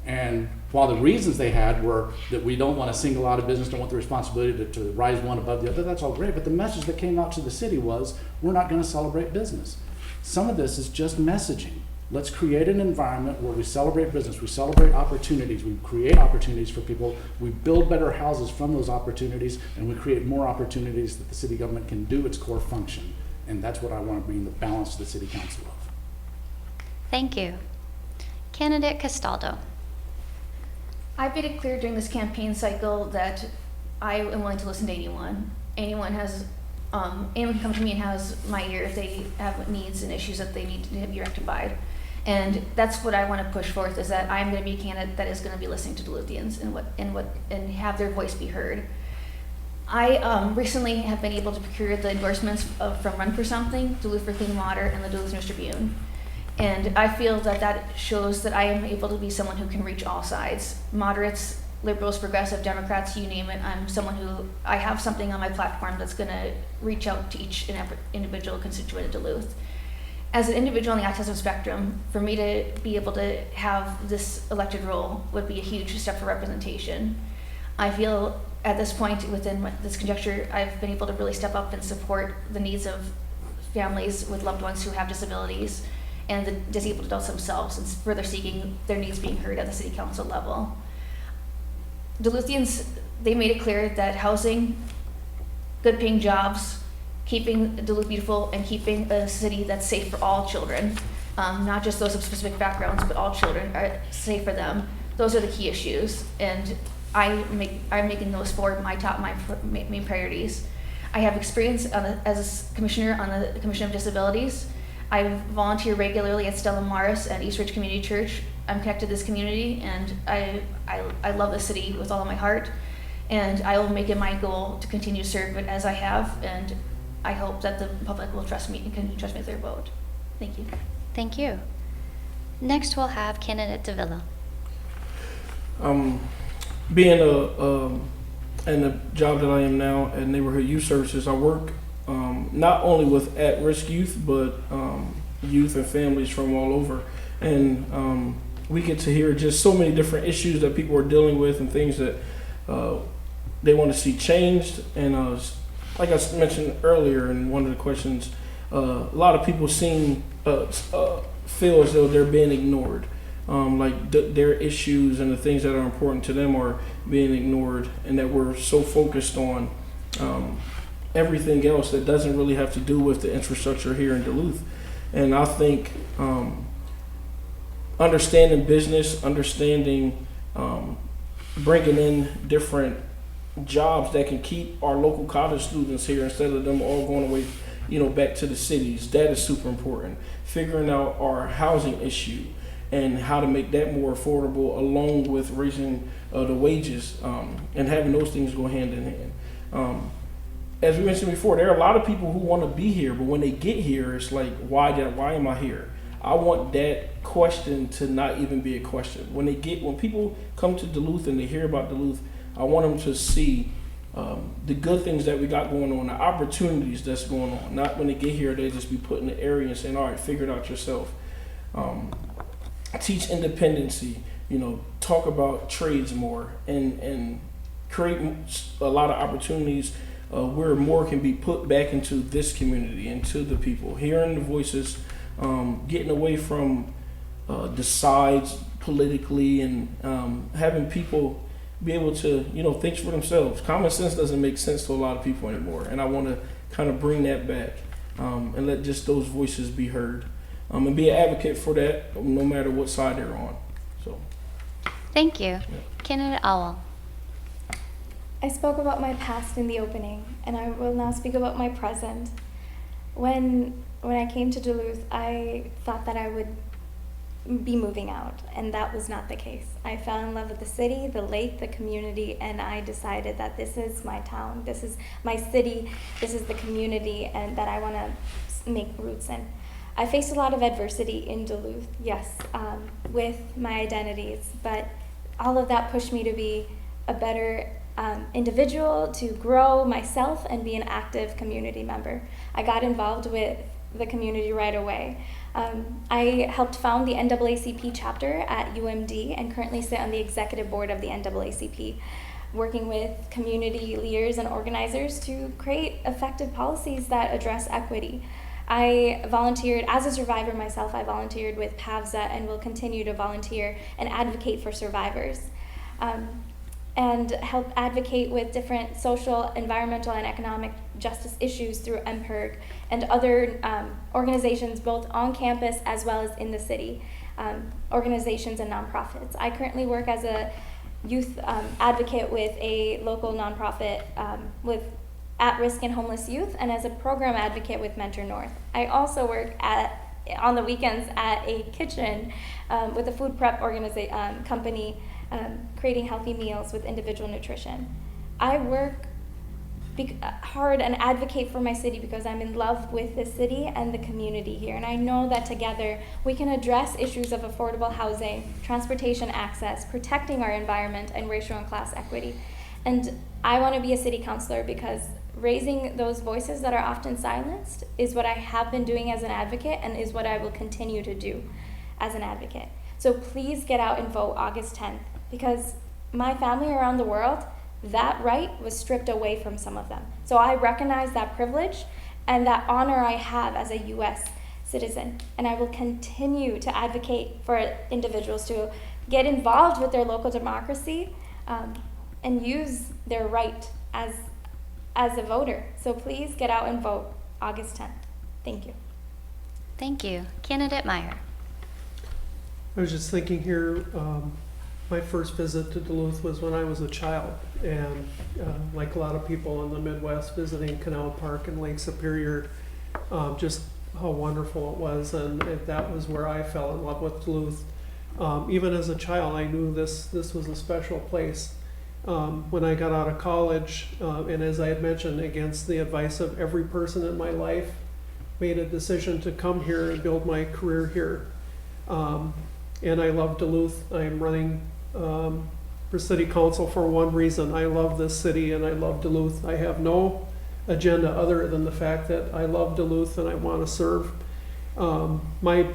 G: And while the reasons they had were that we don't want to single out a business, don't want the responsibility to rise one above the other, that's all great. But the message that came out to the city was, we're not going to celebrate business. Some of this is just messaging. Let's create an environment where we celebrate business, we celebrate opportunities, we create opportunities for people, we build better houses from those opportunities, and we create more opportunities that the city government can do its core function. And that's what I want to bring the balance to the city council of.
A: Thank you. Candidate Castaldo.
F: I've made it clear during this campaign cycle that I am willing to listen to anyone. Anyone has anyone can come to me and has my ear if they have needs and issues that they need to be rectified. And that's what I want to push forth, is that I'm going to be a candidate that is going to be listening to Duluthians and have their voice be heard. I recently have been able to procure the endorsements from Run for Something, Duluth for Clean Water, and the Duluth News Tribune. And I feel that that shows that I am able to be someone who can reach all sides, moderates, liberals, progressive, Democrats, you name it. I'm someone who, I have something on my platform that's going to reach out to each and every individual constituent of Duluth. As an individual on the autism spectrum, for me to be able to have this elected role would be a huge step for representation. I feel at this point within this conjecture, I've been able to really step up and support the needs of families with loved ones who have disabilities and the disabled adults themselves, and further seeking their needs being heard at the city council level. Duluthians, they made it clear that housing, good paying jobs, keeping Duluth beautiful, and keeping a city that's safe for all children, not just those of specific backgrounds, but all children are safe for them. Those are the key issues, and I'm making those forward my main priorities. I have experience as a commissioner on the Commission of Disabilities. I volunteer regularly at Stella Maris and East Ridge Community Church. I'm connected to this community, and I love the city with all of my heart, and I will make it my goal to continue to serve it as I have, and I hope that the public will trust me and can trust me with their vote. Thank you.
A: Thank you. Next, we'll have candidate Davila.
E: Being in the job that I am now at Neighborhood Youth Services, I work not only with at-risk youth, but youth and families from all over. And we get to hear just so many different issues that people are dealing with and things that they want to see changed. And like I mentioned earlier in one of the questions, a lot of people feel as though they're being ignored. Their issues and the things that are important to them are being ignored, and that we're so focused on everything else that doesn't really have to do with the infrastructure here in Duluth. And I think understanding business, understanding bringing in different jobs that can keep our local college students here instead of them all going away, back to the cities, that is super important. Figuring out our housing issue and how to make that more affordable, along with raising the wages, and having those things go hand in hand. As we mentioned before, there are a lot of people who want to be here, but when they get here, it's like, why am I here? I want that question to not even be a question. When people come to Duluth and they hear about Duluth, I want them to see the good things that we got going on, the opportunities that's going on. Not when they get here, they just be put in the area and saying, all right, figure it out yourself. Teach independency, talk about trades more, and create a lot of opportunities where more can be put back into this community, into the people, hearing the voices, getting away from the sides politically, and having people be able to, think for themselves. Common sense doesn't make sense to a lot of people anymore, and I want to kind of bring that back and let just those voices be heard. And be an advocate for that, no matter what side they're on. So,
A: Thank you.
E: Yeah.
A: Candidate Owl.
D: I spoke about my past in the opening, and I will now speak about my present. When I came to Duluth, I thought that I would be moving out, and that was not the case. I fell in love with the city, the lake, the community, and I decided that this is my town, this is my city, this is the community, and that I want to make roots in. I faced a lot of adversity in Duluth, yes, with my identities, but all of that pushed me to be a better individual, to grow myself and be an active community member. I got involved with the community right away. I helped found the NAACP chapter at UMD and currently sit on the executive board of the NAACP, working with community leaders and organizers to create effective policies that address equity. I volunteered, as a survivor myself, I volunteered with PAVSA and will continue to volunteer and advocate for survivors. And help advocate with different social, environmental, and economic justice issues through MPIRG and other organizations both on campus as well as in the city, organizations and nonprofits. I currently work as a youth advocate with a local nonprofit with at-risk and homeless youth, and as a program advocate with Mentor North. I also work on the weekends at a kitchen with a food prep company, creating healthy meals with individual nutrition. I work hard and advocate for my city because I'm in love with the city and the community here. And I know that together we can address issues of affordable housing, transportation access, protecting our environment, and racial and class equity. And I want to be a city councilor because raising those voices that are often silenced is what I have been doing as an advocate and is what I will continue to do as an advocate. So please get out and vote August 10th, because my family around the world, that right was stripped away from some of them. So I recognize that privilege and that honor I have as a U.S. citizen, and I will continue to advocate for individuals to get involved with their local democracy and use their right as a voter. So please get out and vote August 10th. Thank you.
A: Thank you. Candidate Meyer.
C: I was just thinking here, my first visit to Duluth was when I was a child, and like a lot of people in the Midwest, visiting Canal Park and Lake Superior, just how wonderful it was, and that was where I fell in love with Duluth. Even as a child, I knew this was a special place. When I got out of college, and as I had mentioned, against the advice of every person in my life, made a decision to come here and build my career here. And I love Duluth. I'm running for city council for one reason. I love this city and I love Duluth. I have no agenda other than the fact that I love Duluth and I want to serve. My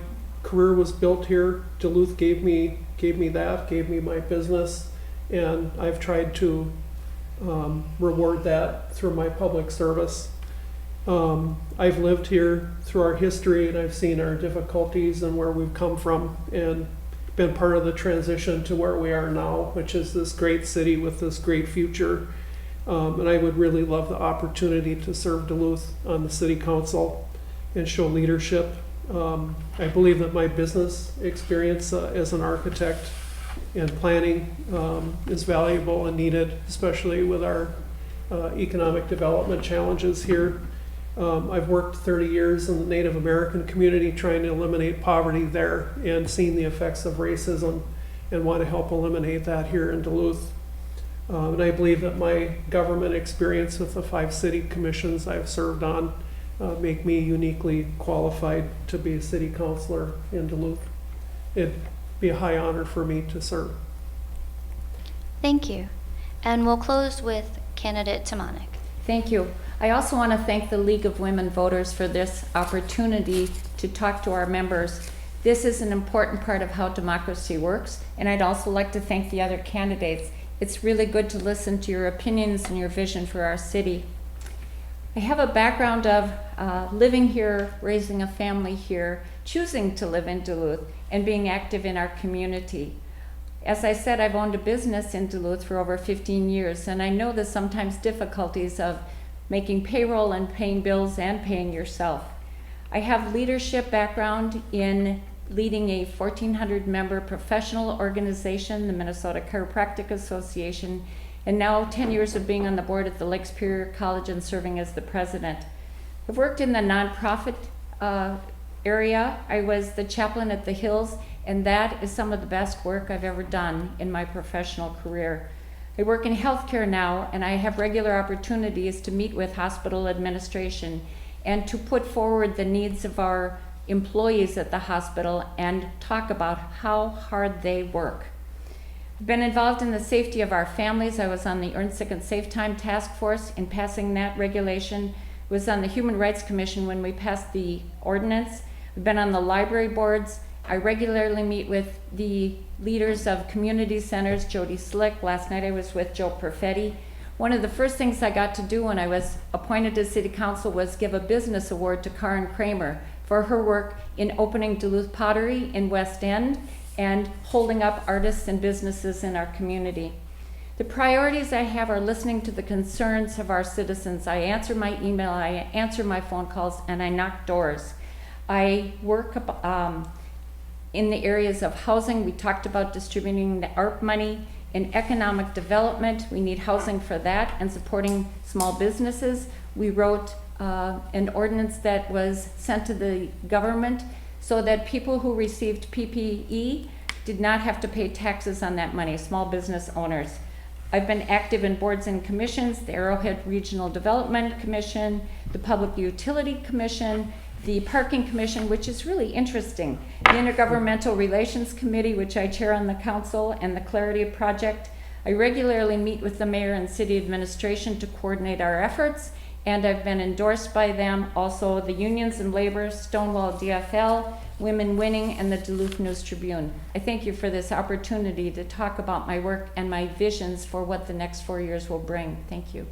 C: career was built here. Duluth gave me my business, and I've tried to reward that through my public service. I've lived here through our history, and I've seen our difficulties and where we've come from, and been part of the transition to where we are now, which is this great city with this great future. And I would really love the opportunity to serve Duluth on the city council and show leadership. I believe that my business experience as an architect and planning is valuable and needed, especially with our economic development challenges here. I've worked 30 years in the Native American community trying to eliminate poverty there and seen the effects of racism and want to help eliminate that here in Duluth. And I believe that my government experience with the 5 city commissions I've served on make me uniquely qualified to be a city councilor in Duluth. It'd be a high honor for me to serve.
A: Thank you. And we'll close with candidate Tamanik.
B: Thank you. I also want to thank the League of Women Voters for this opportunity to talk to our members. This is an important part of how democracy works, and I'd also like to thank the other candidates. It's really good to listen to your opinions and your vision for our city. I have a background of living here, raising a family here, choosing to live in Duluth, and being active in our community. As I said, I've owned a business in Duluth for over 15 years, and I know the sometimes difficulties of making payroll and paying bills and paying yourself. I have leadership background in leading a 1,400 member professional organization, the Minnesota Chiropractic Association, and now 10 years of being on the board at the Lake Superior College and serving as the president. I've worked in the nonprofit area. I was the chaplain at the Hills, and that is some of the best work I've ever done in my professional career. I work in healthcare now, and I have regular opportunities to meet with hospital administration and to put forward the needs of our employees at the hospital and talk about how hard they work. I've been involved in the safety of our families. I was on the Earn Sick and Safe Time Task Force in passing that regulation. I was on the Human Rights Commission when we passed the ordinance. I've been on the library boards. I regularly meet with the leaders of community centers, Jody Slick. Last night I was with Joe Perfetti. One of the first things I got to do when I was appointed to City Council was give a business award to Karen Kramer for her work in opening Duluth Pottery in West End and holding up artists and businesses in our community. The priorities I have are listening to the concerns of our citizens. I answer my email, I answer my phone calls, and I knock doors. I work in the areas of housing. We talked about distributing the ARP money In economic development, we need housing for that and supporting small businesses. We wrote an ordinance that was sent to the government so that people who received PPE did not have to pay taxes on that money, small business owners. I've been active in boards and commissions, the Arrowhead Regional Development Commission, the Public Utility Commission, the Parking Commission, which is really interesting, the Intergovernmental Relations Committee, which I chair on the council, and the Clarity Project. I regularly meet with the mayor and city administration to coordinate our efforts, and I've been endorsed by them, also the unions and labor, Stonewall DFL, Women Winning, and the Duluth News Tribune. I thank you for this opportunity to talk about my work and my visions for what the next 4 years will bring. Thank you.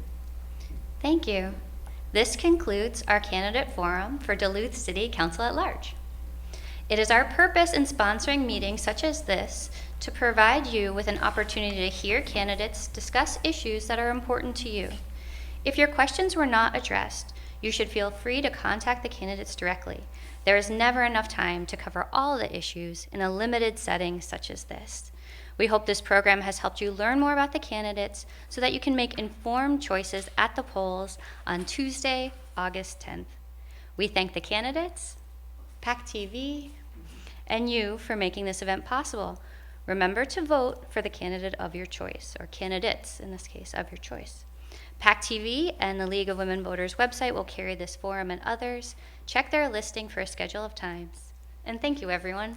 A: Thank you. This concludes our candidate forum for Duluth City Council at Large. It is our purpose in sponsoring meetings such as this to provide you with an opportunity to hear candidates discuss issues that are important to you. If your questions were not addressed, you should feel free to contact the candidates directly. There is never enough time to cover all the issues in a limited setting such as this. We hope this program has helped you learn more about the candidates so that you can make informed choices at the polls on Tuesday, August 10th. We thank the candidates, PACT-TV, and you for making this event possible. Remember to vote for the candidate of your choice, or candidates in this case of your choice. PACT-TV and the League of Women Voters website will carry this forum and others. Check their listing for a schedule of times. And thank you, everyone.